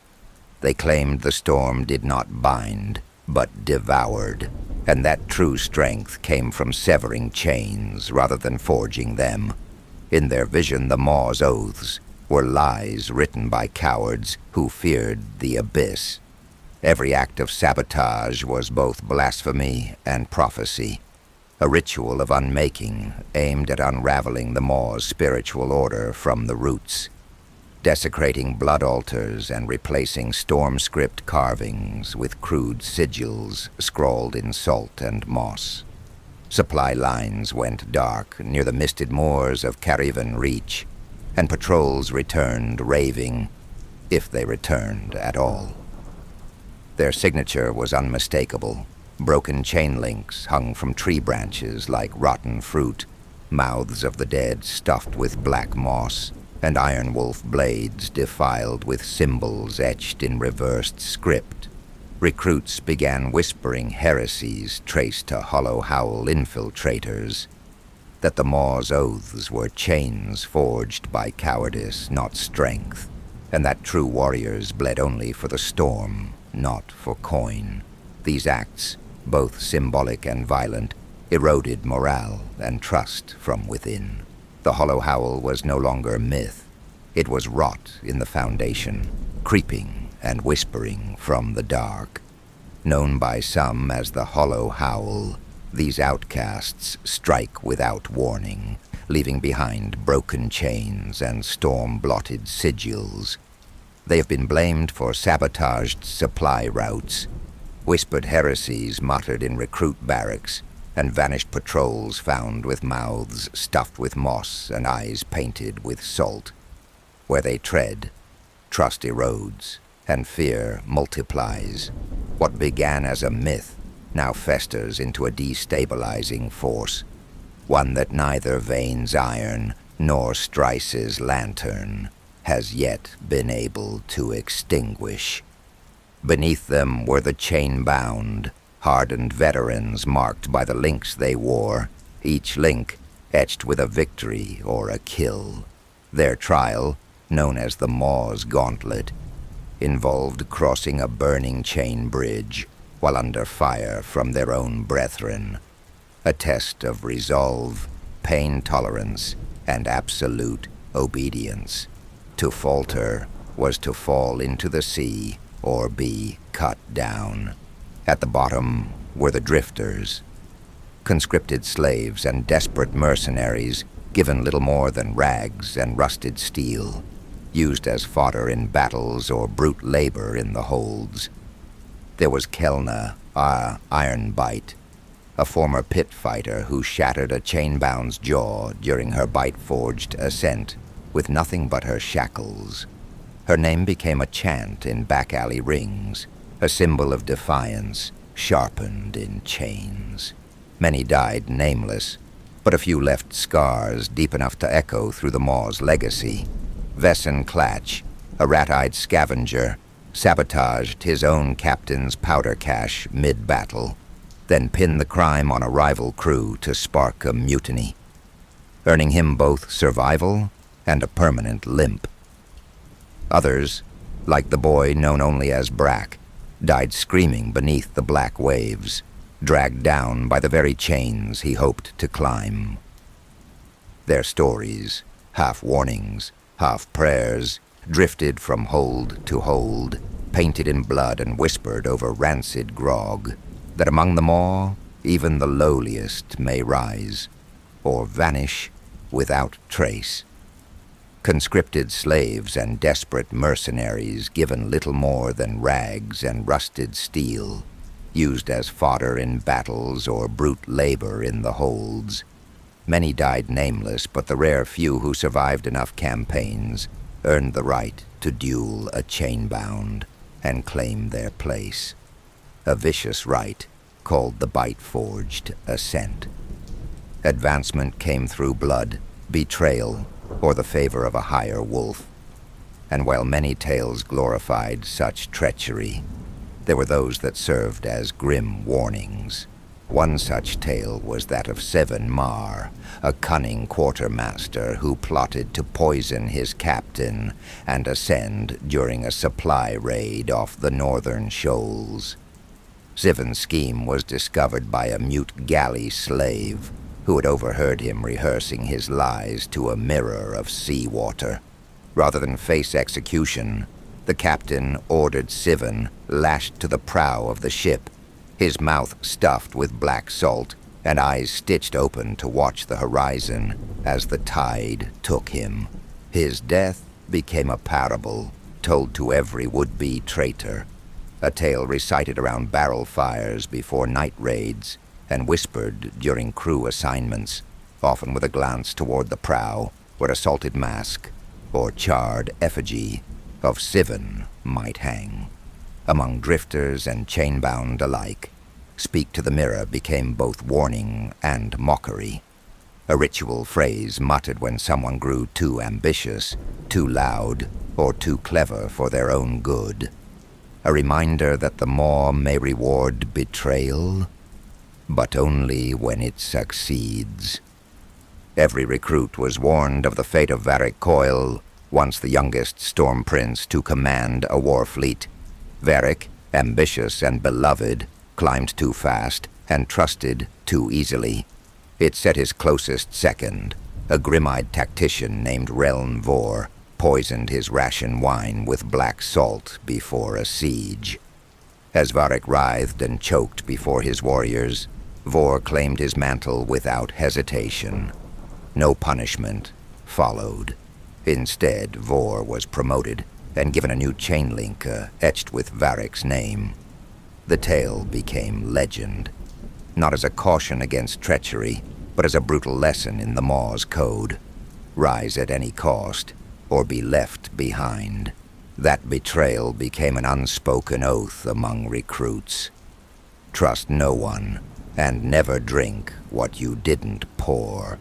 They claimed the storm did not bind, but devoured, and that true strength came from severing chains rather than forging them. In their vision, the Maw's oaths were lies written by cowards who feared the abyss. Every act of sabotage was both blasphemy and prophecy, a ritual of unmaking aimed at unraveling the Maw's spiritual order from the roots, desecrating blood altars and replacing storm script carvings with crude sigils scrawled in salt and moss. Supply lines went dark near the misted moors of Carivan Reach, and patrols returned raving, if they returned at all. Their signature was unmistakable. Broken chain links hung from tree branches like rotten fruit, mouths of the dead stuffed with black moss, and iron wolf blades defiled with symbols etched in reversed script. Recruits began whispering heresies traced to Hollow Howl infiltrators, that the Maw's oaths were chains forged by cowardice, not strength, and that true warriors bled only for the storm, not for coin. These acts, both symbolic and violent, eroded morale and trust from within. The Hollow Howl was no longer myth. It was wrought in the foundation, creeping and whispering from the dark. Known by some as the Hollow Howl, these outcasts strike without warning, leaving behind broken chains and storm-blotted sigils. They have been blamed for sabotaged supply routes, whispered heresies muttered in recruit barracks, and vanished patrols found with mouths stuffed with moss and eyes painted with salt. Where they tread, trust erodes, and fear multiplies. What began as a myth now festers into a destabilizing force, one that neither Vane's iron nor Strice's lantern has yet been able to extinguish. Beneath them were the chain-bound, hardened veterans marked by the links they wore, each link etched with a victory or a kill. Their trial, known as the Maw's Gauntlet, involved crossing a burning chain bridge while under fire from their own brethren, a test of resolve, pain tolerance, and absolute obedience. To falter was to fall into the sea or be cut down. At the bottom were the drifters, conscripted slaves and desperate mercenaries given little more than rags and rusted steel, used as fodder in battles or brute labor in the holds. There was Kelna, Ironbite, a former pit fighter who shattered a chain-bound's jaw during her bite-forged ascent with nothing but her shackles. Her name became a chant in back-alley rings, a symbol of defiance sharpened in chains. Many died nameless, but a few left scars deep enough to echo through the Maw's legacy. Vessen Clatch, a rat-eyed scavenger, sabotaged his own captain's powder cache mid-battle, then pinned the crime on a rival crew to spark a mutiny, earning him both survival and a permanent limp. Others, like the boy known only as Brack, died screaming beneath the black waves, dragged down by the very chains he hoped to climb. Their stories, half warnings, half prayers, drifted from hold to hold, painted in blood and whispered over rancid grog, that among them all, even the lowliest may rise, or vanish without trace. Conscripted slaves and desperate mercenaries given little more than rags and rusted steel, used as fodder in battles or brute labor in the holds. Many died nameless, but the rare few who survived enough campaigns earned the right to duel a chainbound and claim their place. A vicious right called the bite-forged ascent. Advancement came through blood, betrayal, or the favor of a higher wolf. And while many tales glorified such treachery, there were those that served as grim warnings. One such tale was that of Iron Maw, a cunning quartermaster who plotted to poison his captain and ascend during a supply raid off the northern shoals. Iron's scheme was discovered by a mute galley slave who had overheard him rehearsing his lies to a mirror of seawater. Rather than face execution, the captain ordered Iron lashed to the prow of the ship, his mouth stuffed with black salt and eyes stitched open to watch the horizon as the tide took him. His death became a parable told to every would-be traitor, a tale recited around barrel fires before night raids and whispered during crew assignments, often with a glance toward the prow where a salted mask or charred effigy of Iron might hang. Among drifters and chainbound alike, speak to the mirror became both warning and mockery. A ritual phrase muttered when someone grew too ambitious, too loud, or too clever for their own good. A reminder that the Maw may reward betrayal, but only when it succeeds. Every recruit was warned of the fate of Varric Coil, once the youngest storm prince to command a war fleet. Varric, ambitious and beloved, climbed too fast and trusted too easily. It set his closest second, a grim-eyed tactician named Reln Vor, poisoned his ration wine with black salt before a siege. As Varric writhed and choked before his warriors, Vor claimed his mantle without hesitation. No punishment followed. Instead, Vor was promoted and given a new chain link etched with Varric's name. The tale became legend, not as a caution against treachery, but as a brutal lesson in the Maw's code. Rise at any cost, or be left behind. That betrayal became an unspoken oath among recruits. Trust no one, and never drink what you didn't pour.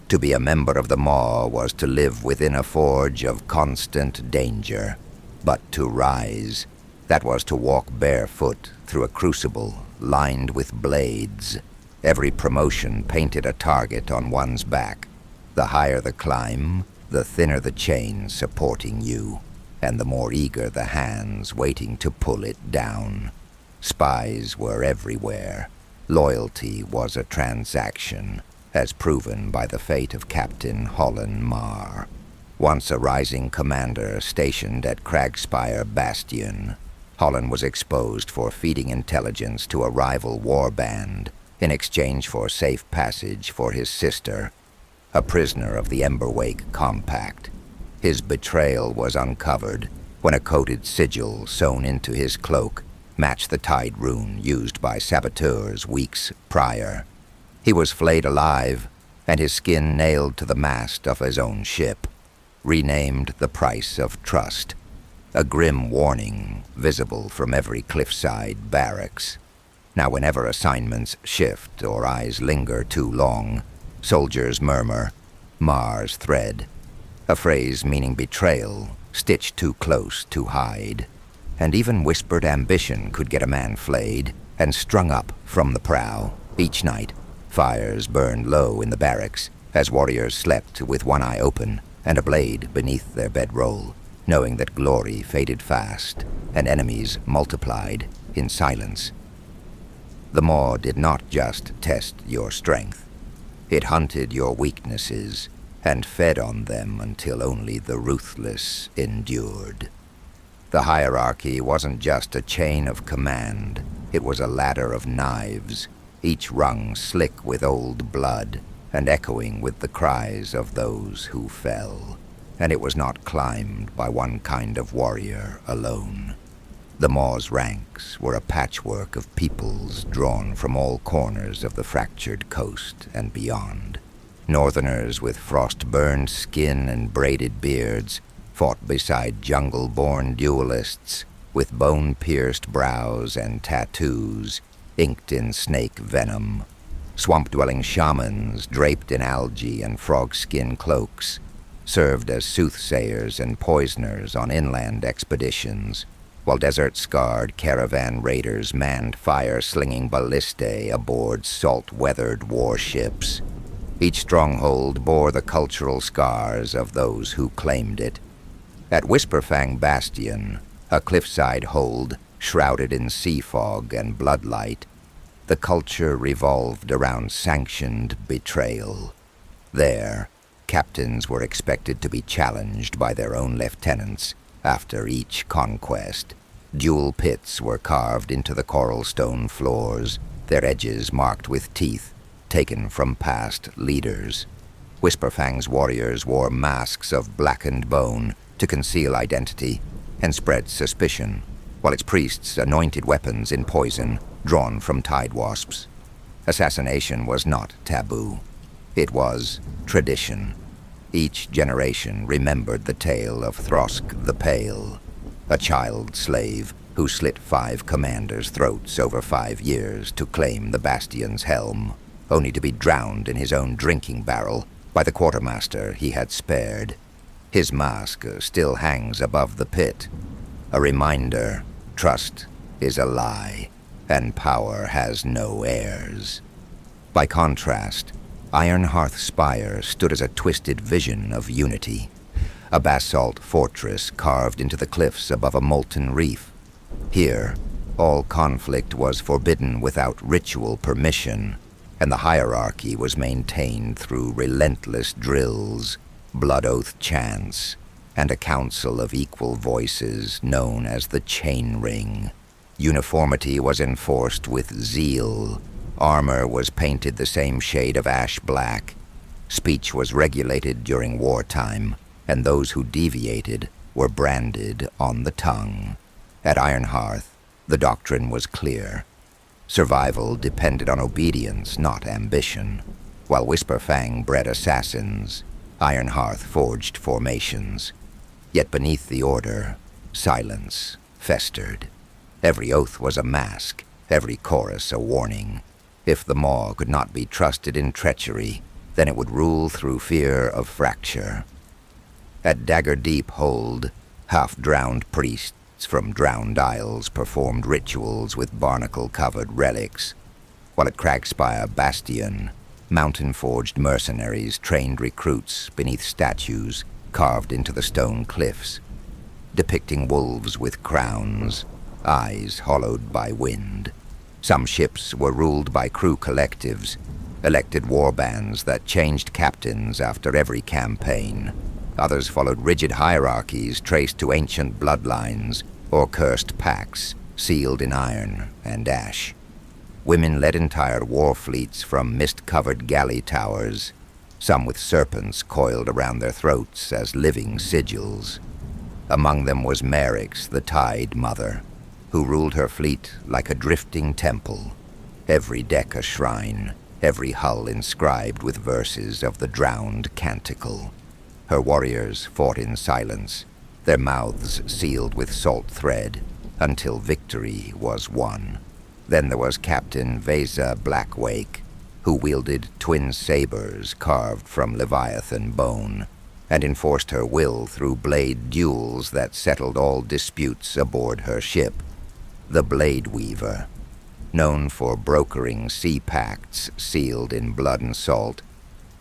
To be a member of the Maw was to live within a forge of constant danger, but to rise, that was to walk barefoot through a crucible lined with blades. Every promotion painted a target on one's back. The higher the climb, the thinner the chain supporting you, and the more eager the hands waiting to pull it down. Spies were everywhere. Loyalty was a transaction, as proven by the fate of Captain Iron Maw. Once a rising commander stationed at Cragspire Bastion, Holland was exposed for feeding intelligence to a rival warband in exchange for safe passage for his sister, a prisoner of the Direwake Compact. His betrayal was uncovered when a coded sigil sewn into his cloak matched the tide rune used by saboteurs weeks prior. He was flayed alive, and his skin nailed to the mast of his own ship, renamed the price of trust, a grim warning visible from every cliffside barracks. Now whenever assignments shift or eyes linger too long, soldiers murmur, "Mars thread," a phrase meaning betrayal, stitched too close to hide. And even whispered ambition could get a man flayed and strung up from the prow. Each night, fires burned low in the barracks as warriors slept with one eye open and a blade beneath their bedroll, knowing that glory faded fast and enemies multiplied in silence. The Maw did not just test your strength. It hunted your weaknesses and fed on them until only the ruthless endured. The hierarchy wasn't just a chain of command. It was a ladder of knives, each rung slick with old blood and echoing with the cries of those who fell. And it was not climbed by one kind of warrior alone. The Maw's ranks were a patchwork of peoples drawn from all corners of the fractured coast and beyond. Northerners with frost-burned skin and braided beards, fought beside jungle-born duelists with bone-pierced brows and tattoos inked in snake venom. Swamp-dwelling shamans draped in algae and frog-skin cloaks served as soothsayers and poisoners on inland expeditions, while desert-scarred caravan raiders manned fire-slinging ballistae aboard salt-weathered warships. Each stronghold bore the cultural scars of those who claimed it. At Whisperfang Bastion, a cliffside hold shrouded in sea fog and bloodlight, the culture revolved around sanctioned betrayal. There, captains were expected to be challenged by their own lieutenants after each conquest. Dual pits were carved into the coral stone floors, their edges marked with teeth taken from past leaders. Whisperfang's warriors wore masks of blackened bone to conceal identity and spread suspicion, while its priests anointed weapons in poison drawn from tide wasps. Assassination was not taboo. It was tradition. Each generation remembered the tale of Throsk the Pale, a child slave who slit 5 commanders' throats over 5 years to claim the Bastion's helm, only to be drowned in his own drinking barrel by the quartermaster he had spared. His mask still hangs above the pit, a reminder trust is a lie, and power has no heirs. By contrast, Ironhearth Spire stood as a twisted vision of unity, a basalt fortress carved into the cliffs above a molten reef. Here, all conflict was forbidden without ritual permission, and the hierarchy was maintained through relentless drills, blood oath chants, and a council of equal voices known as the Chain Ring. Uniformity was enforced with zeal. Armor was painted the same shade of ash black. Speech was regulated during wartime, and those who deviated were branded on the tongue. At Ironhearth, the doctrine was clear. Survival depended on obedience, not ambition. While Whisperfang bred assassins, Ironhearth forged formations. Yet beneath the order, silence festered. Every oath was a mask, every chorus a warning. If the Maw could not be trusted in treachery, then it would rule through fear of fracture. At Dagger Deep Hold, half-drowned priests from drowned isles performed rituals with barnacle-covered relics, while at Cragspire Bastion, mountain-forged mercenaries trained recruits beneath statues carved into the stone cliffs, depicting wolves with crowns, eyes hollowed by wind. Some ships were ruled by crew collectives, elected warbands that changed captains after every campaign. Others followed rigid hierarchies traced to ancient bloodlines or cursed pacts sealed in iron and ash. Women led entire war fleets from mist-covered galley towers, some with serpents coiled around their throats as living sigils. Among them was Merix, the Tide Mother, who ruled her fleet like a drifting temple, every deck a shrine, every hull inscribed with verses of the drowned canticle. Her warriors fought in silence, their mouths sealed with salt thread, until victory was won. Then there was Captain Vesa Blackwake, who wielded twin sabers carved from Leviathan bone, and enforced her will through blade duels that settled all disputes aboard her ship. The Blade Weaver, known for brokering sea pacts sealed in blood and salt,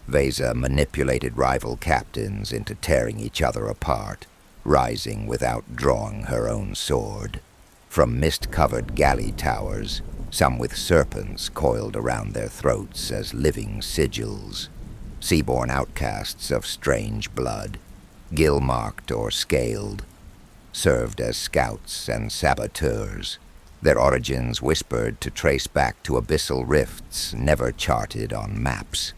Vesa manipulated rival captains into tearing each other apart, rising without drawing her own sword. From mist-covered galley towers, some with serpents coiled around their throats as living sigils, seaborne outcasts of strange blood, gill-marked or scaled, served as scouts and saboteurs, their origins whispered to trace back to abyssal rifts never charted on maps.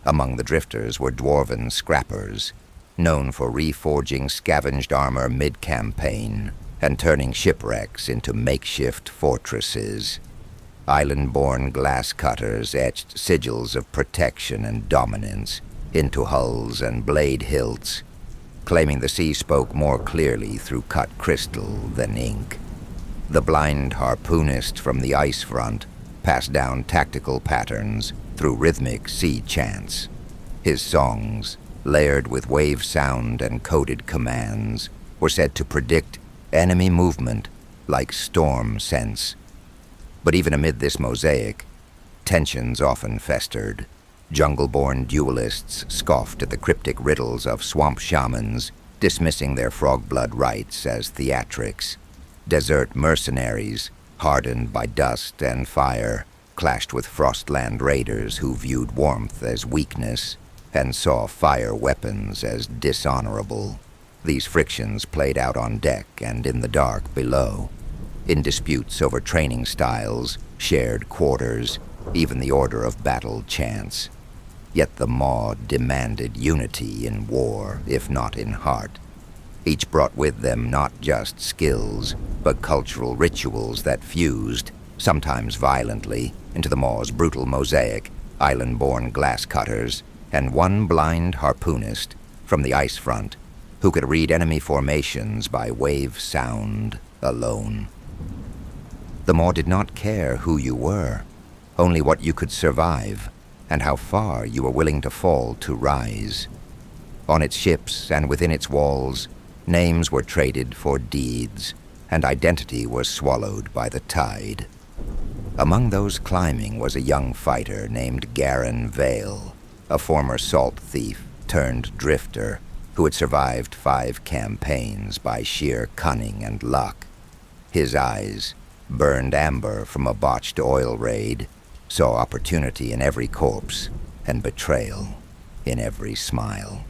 Among the drifters were dwarven scrappers, known for reforging scavenged armor mid-campaign and turning shipwrecks into makeshift fortresses. Island-born glass cutters etched sigils of protection and dominance into hulls and blade hilts. claiming the sea spoke more clearly through cut crystal than ink. The blind harpoonist from the ice front passed down tactical patterns through rhythmic sea chants. His songs, layered with wave sound and coded commands, were said to predict enemy movement like storm sense. But even amid this mosaic, tensions often festered. Jungle-born duelists scoffed at the cryptic riddles of swamp shamans, dismissing their frog blood rites as theatrics. Desert mercenaries, hardened by dust and fire, clashed with Frostland raiders who viewed warmth as weakness and saw fire weapons as dishonorable. These frictions played out on deck and in the dark below, in disputes over training styles, shared quarters, even the order of battle chants. Yet the Maw demanded unity in war, if not in heart. Each brought with them not just skills, but cultural rituals that fused, sometimes violently, into the Maw's brutal mosaic, island-born glass-cutters, and one blind harpoonist from the ice front who could read enemy formations by wave sound alone. The Maw did not care who you were, only what you could survive, and how far you were willing to fall to rise. On its ships and within its walls, names were traded for deeds, and identity was swallowed by the tide. Among those climbing was a young fighter named Garen Vale, a former salt thief turned drifter who had survived 5 campaigns by sheer cunning and luck. His eyes, burned amber from a botched oil raid, saw opportunity in every corpse and betrayal in every smile.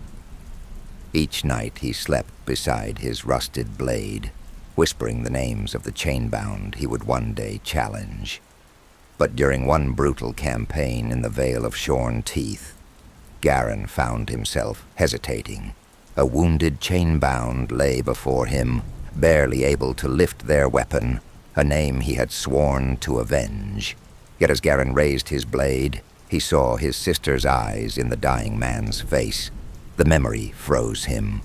Each night he slept beside his rusted blade, whispering the names of the chain-bound he would one day challenge. But during one brutal campaign in the Vale of Shorn Teeth, Garen found himself hesitating. A wounded chain-bound lay before him, barely able to lift their weapon, a name he had sworn to avenge. Yet as Garen raised his blade, he saw his sister's eyes in the dying man's face. The memory froze him.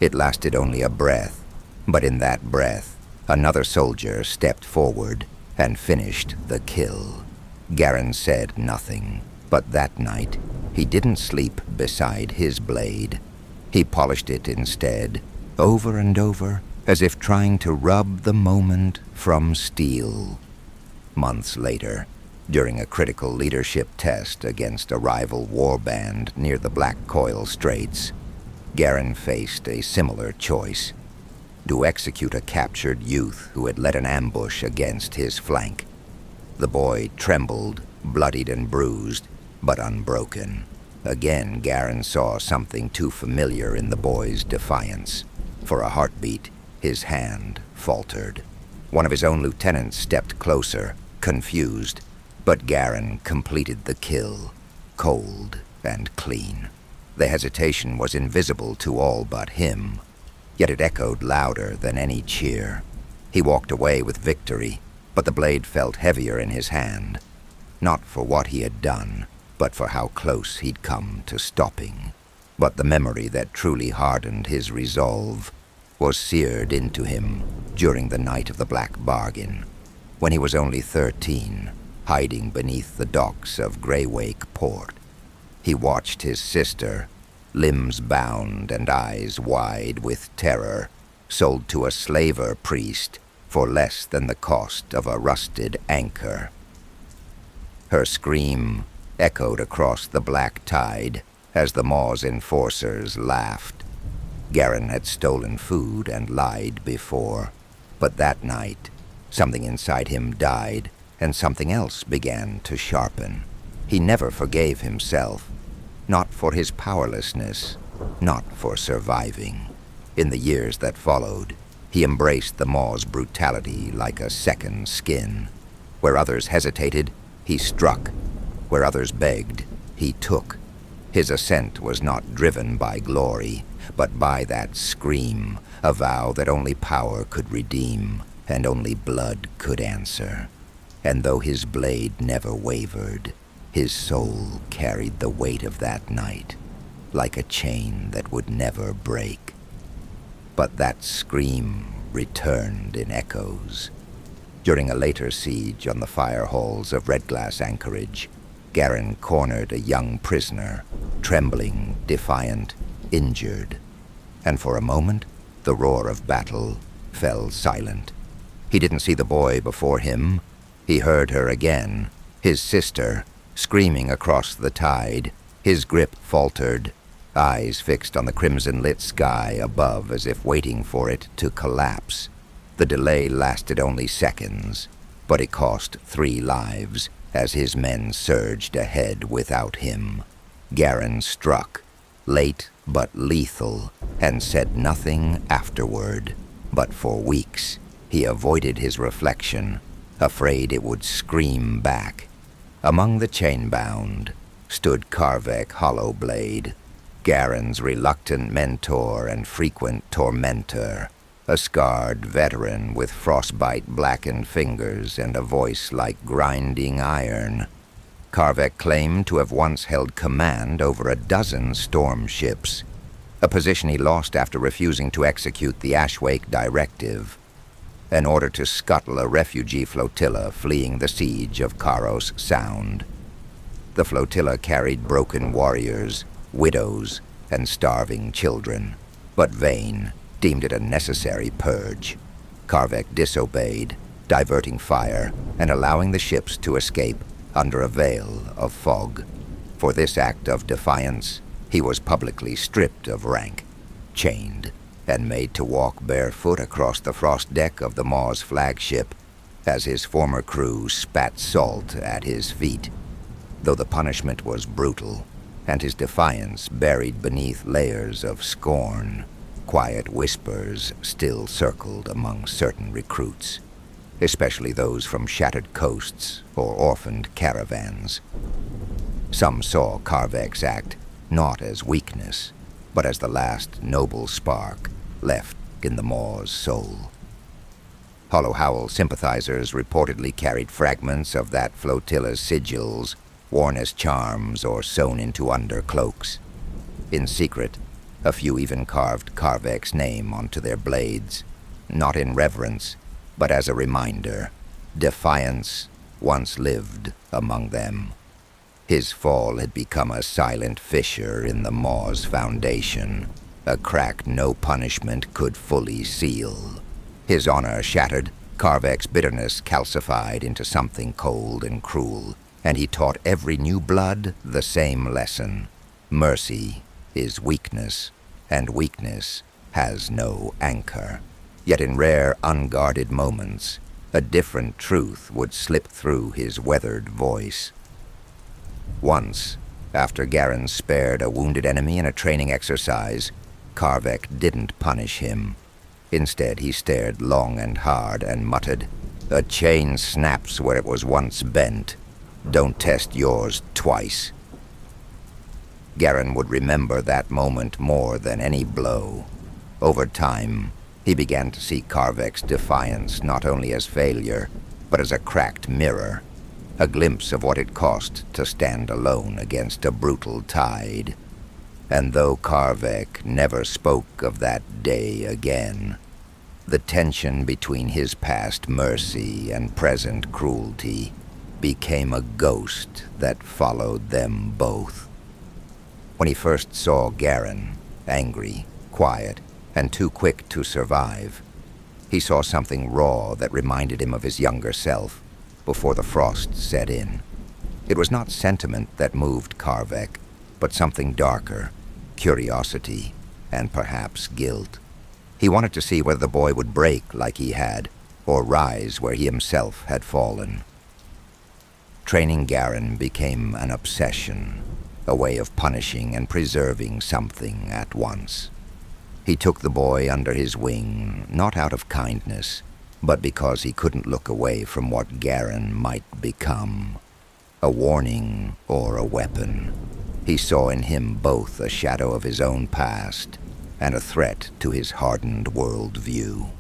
It lasted only a breath, but in that breath, another soldier stepped forward and finished the kill. Garen said nothing, but that night, he didn't sleep beside his blade. He polished it instead, over and over, as if trying to rub the moment from steel. Months later, during a critical leadership test against a rival warband near the Black Coil Straits, Garen faced a similar choice: to execute a captured youth who had led an ambush against his flank. The boy trembled, bloodied and bruised, but unbroken. Again, Garen saw something too familiar in the boy's defiance. For a heartbeat, his hand faltered. One of his own lieutenants stepped closer, confused, but Garen completed the kill, cold and clean. The hesitation was invisible to all but him, yet it echoed louder than any cheer. He walked away with victory, but the blade felt heavier in his hand, not for what he had done, but for how close he'd come to stopping. But the memory that truly hardened his resolve was seared into him during the night of the Black Bargain, when he was only 13, hiding beneath the docks of Direwake port. He watched his sister, limbs bound and eyes wide with terror, sold to a slaver priest for less than the cost of a rusted anchor. Her scream echoed across the black tide as the Maw's enforcers laughed. Garen had stolen food and lied before, but that night, something inside him died and something else began to sharpen. He never forgave himself, not for his powerlessness, not for surviving. In the years that followed, he embraced the Maw's brutality like a second skin. Where others hesitated, he struck. Where others begged, he took. His ascent was not driven by glory, but by that scream, a vow that only power could redeem, and only blood could answer. And though his blade never wavered, his soul carried the weight of that night, like a chain that would never break. But that scream returned in echoes. During a later siege on the fire halls of Red Glass Anchorage, Garen cornered a young prisoner, trembling, defiant, injured. And for a moment, the roar of battle fell silent. He didn't see the boy before him. He heard her again, his sister, screaming across the tide. His grip faltered, eyes fixed on the crimson-lit sky above as if waiting for it to collapse. The delay lasted only seconds, but it cost 3 lives as his men surged ahead without him. Garen struck, late but lethal, and said nothing afterward. But for weeks, he avoided his reflection, afraid it would scream back. Among the chain-bound stood Karvek Hollowblade, Garen's reluctant mentor and frequent tormentor, a scarred veteran with frostbite-blackened fingers and a voice like grinding iron. Karvek claimed to have once held command over a dozen storm ships, a position he lost after refusing to execute the Ashwake Directive, an order to scuttle a refugee flotilla fleeing the siege of Karos Sound. The flotilla carried broken warriors, widows, and starving children, but Vane deemed it a necessary purge. Karvek disobeyed, diverting fire and allowing the ships to escape under a veil of fog. For this act of defiance, he was publicly stripped of rank, chained, and made to walk barefoot across the frost deck of the Maw's flagship as his former crew spat salt at his feet. Though the punishment was brutal, and his defiance buried beneath layers of scorn, quiet whispers still circled among certain recruits, especially those from shattered coasts or orphaned caravans. Some saw Karvek's act not as weakness, but as the last noble spark left in the Maw's soul. Hollow Howl sympathizers reportedly carried fragments of that flotilla's sigils, worn as charms or sewn into undercloaks. In secret, a few even carved Karvek's name onto their blades, not in reverence, but as a reminder. Defiance once lived among them. His fall had become a silent fissure in the Maw's foundation, a crack no punishment could fully seal. His honor shattered, Karvek's bitterness calcified into something cold and cruel, and he taught every new blood the same lesson. Mercy is weakness, and weakness has no anchor. Yet in rare, unguarded moments, a different truth would slip through his weathered voice. Once, after Garen spared a wounded enemy in a training exercise, Karvek didn't punish him. Instead, he stared long and hard and muttered, "A chain snaps where it was once bent. Don't test yours twice." Garen would remember that moment more than any blow. Over time, he began to see Karvek's defiance not only as failure, but as a cracked mirror, a glimpse of what it cost to stand alone against a brutal tide. And though Karvek never spoke of that day again, the tension between his past mercy and present cruelty became a ghost that followed them both. When he first saw Garen, angry, quiet, and too quick to survive, he saw something raw that reminded him of his younger self before the frost set in. It was not sentiment that moved Karvek, but something darker, curiosity, and perhaps guilt. He wanted to see whether the boy would break like he had, or rise where he himself had fallen. Training Garen became an obsession, a way of punishing and preserving something at once. He took the boy under his wing, not out of kindness, but because he couldn't look away from what Garen might become. A warning or a weapon. He saw in him both a shadow of his own past and a threat to his hardened worldview.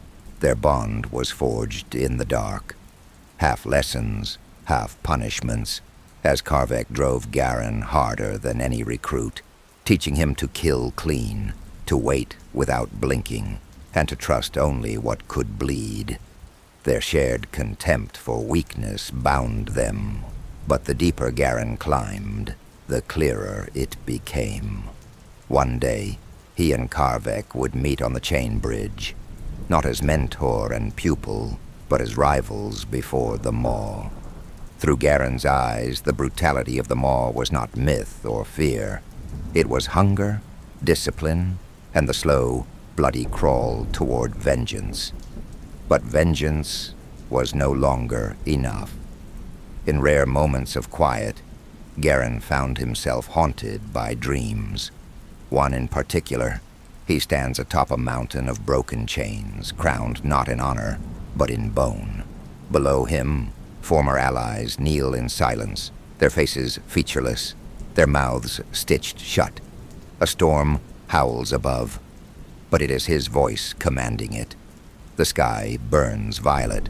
Their bond was forged in the dark, half lessons, half punishments, as Karvek drove Garen harder than any recruit, teaching him to kill clean, to wait without blinking, and to trust only what could bleed. Their shared contempt for weakness bound them, but the deeper Garen climbed, the clearer it became. One day, he and Karvek would meet on the chain bridge, not as mentor and pupil, but as rivals before the Maw. Through Garen's eyes, the brutality of the Maw was not myth or fear. It was hunger, discipline, and the slow, bloody crawl toward vengeance. But vengeance was no longer enough. In rare moments of quiet, Garen found himself haunted by dreams. One in particular. He stands atop a mountain of broken chains, crowned not in honor, but in bone. Below him, former allies kneel in silence, their faces featureless, their mouths stitched shut. A storm howls above, but it is his voice commanding it. The sky burns violet,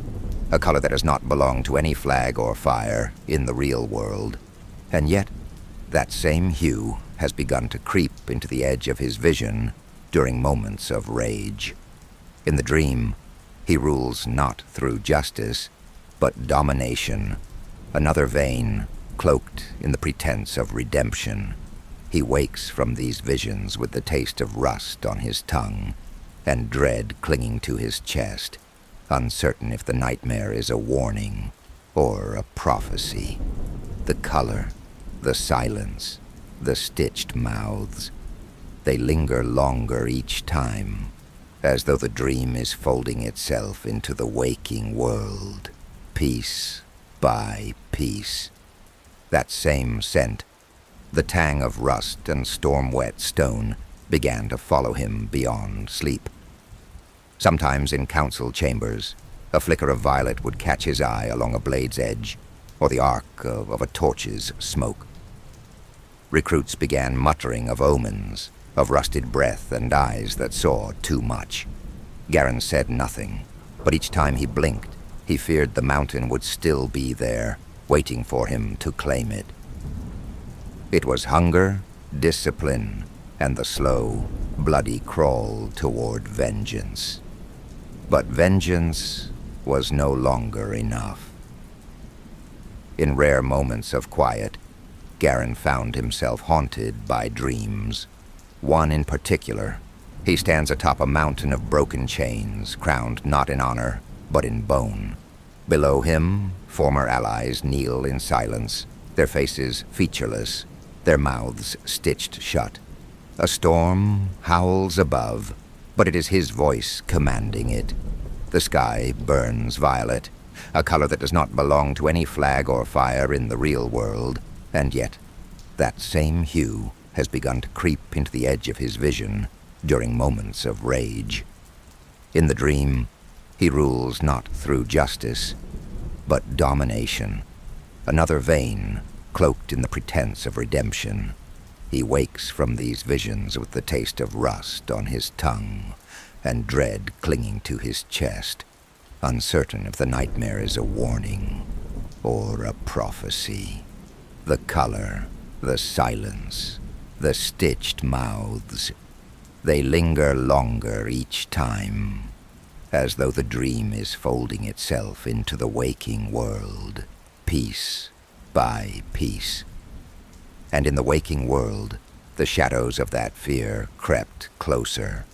a color that does not belong to any flag or fire in the real world. And yet, that same hue has begun to creep into the edge of his vision during moments of rage. In the dream, he rules not through justice, but domination, another vein cloaked in the pretense of redemption. He wakes from these visions with the taste of rust on his tongue and dread clinging to his chest, uncertain if the nightmare is a warning or a prophecy. The color, the silence, the stitched mouths, they linger longer each time, as though the dream is folding itself into the waking world, piece by piece. That same scent, the tang of rust and storm-wet stone, began to follow him beyond sleep. Sometimes in council chambers, a flicker of violet would catch his eye along a blade's edge, or the arc of a torch's smoke. Recruits began muttering of omens, of rusted breath and eyes that saw too much. Garen said nothing, but each time he blinked, he feared the mountain would still be there, waiting for him to claim it. It was hunger, discipline, and the slow, bloody crawl toward vengeance. But vengeance was no longer enough. In rare moments of quiet, Garen found himself haunted by dreams. One in particular. He stands atop a mountain of broken chains, crowned not in honor, but in bone. Below him, former allies kneel in silence, their faces featureless, their mouths stitched shut. A storm howls above, but it is his voice commanding it. The sky burns violet, a color that does not belong to any flag or fire in the real world, and yet that same hue has begun to creep into the edge of his vision during moments of rage. In the dream, he rules not through justice, but domination, another vein cloaked in the pretense of redemption. He wakes from these visions with the taste of rust on his tongue and dread clinging to his chest, uncertain if the nightmare is a warning or a prophecy. The color, the silence, the stitched mouths, they linger longer each time, as though the dream is folding itself into the waking world, piece by piece. And in the waking world, the shadows of that fear crept closer.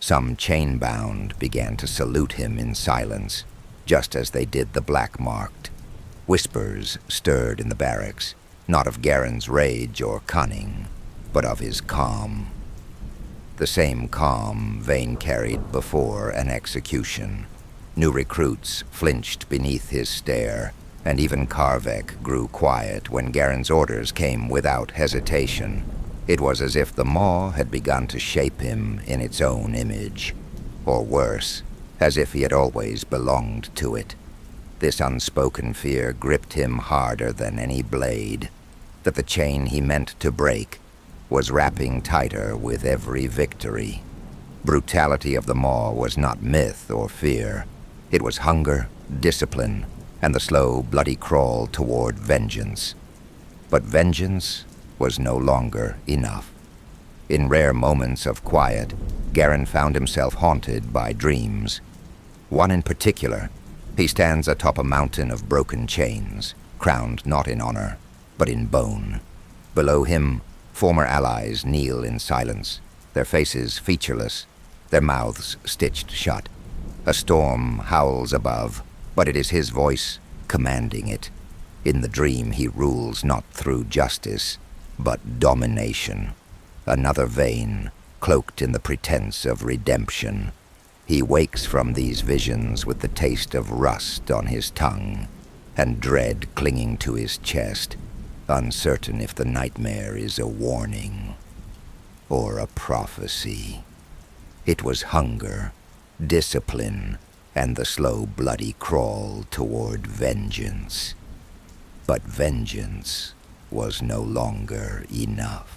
Some chain-bound began to salute him in silence, just as they did the black-marked. Whispers stirred in the barracks, not of Garen's rage or cunning, but of his calm. The same calm Vane carried before an execution. New recruits flinched beneath his stare, and even Karvek grew quiet when Garen's orders came without hesitation. It was as if the Maw had begun to shape him in its own image, or worse, as if he had always belonged to it. This unspoken fear gripped him harder than any blade, that the chain he meant to break was wrapping tighter with every victory. Brutality of the Maw was not myth or fear. It was hunger, discipline, and the slow, bloody crawl toward vengeance. But vengeance was no longer enough. In rare moments of quiet, Garen found himself haunted by dreams. One in particular. He stands atop a mountain of broken chains, crowned not in honor, but in bone. Below him, former allies kneel in silence, their faces featureless, their mouths stitched shut. A storm howls above, but it is his voice commanding it. In the dream, he rules not through justice, but domination. Another vein, cloaked in the pretense of redemption. He wakes from these visions with the taste of rust on his tongue, and dread clinging to his chest, uncertain if the nightmare is a warning or a prophecy. It was hunger, discipline, and the slow, bloody crawl toward vengeance. But vengeance was no longer enough.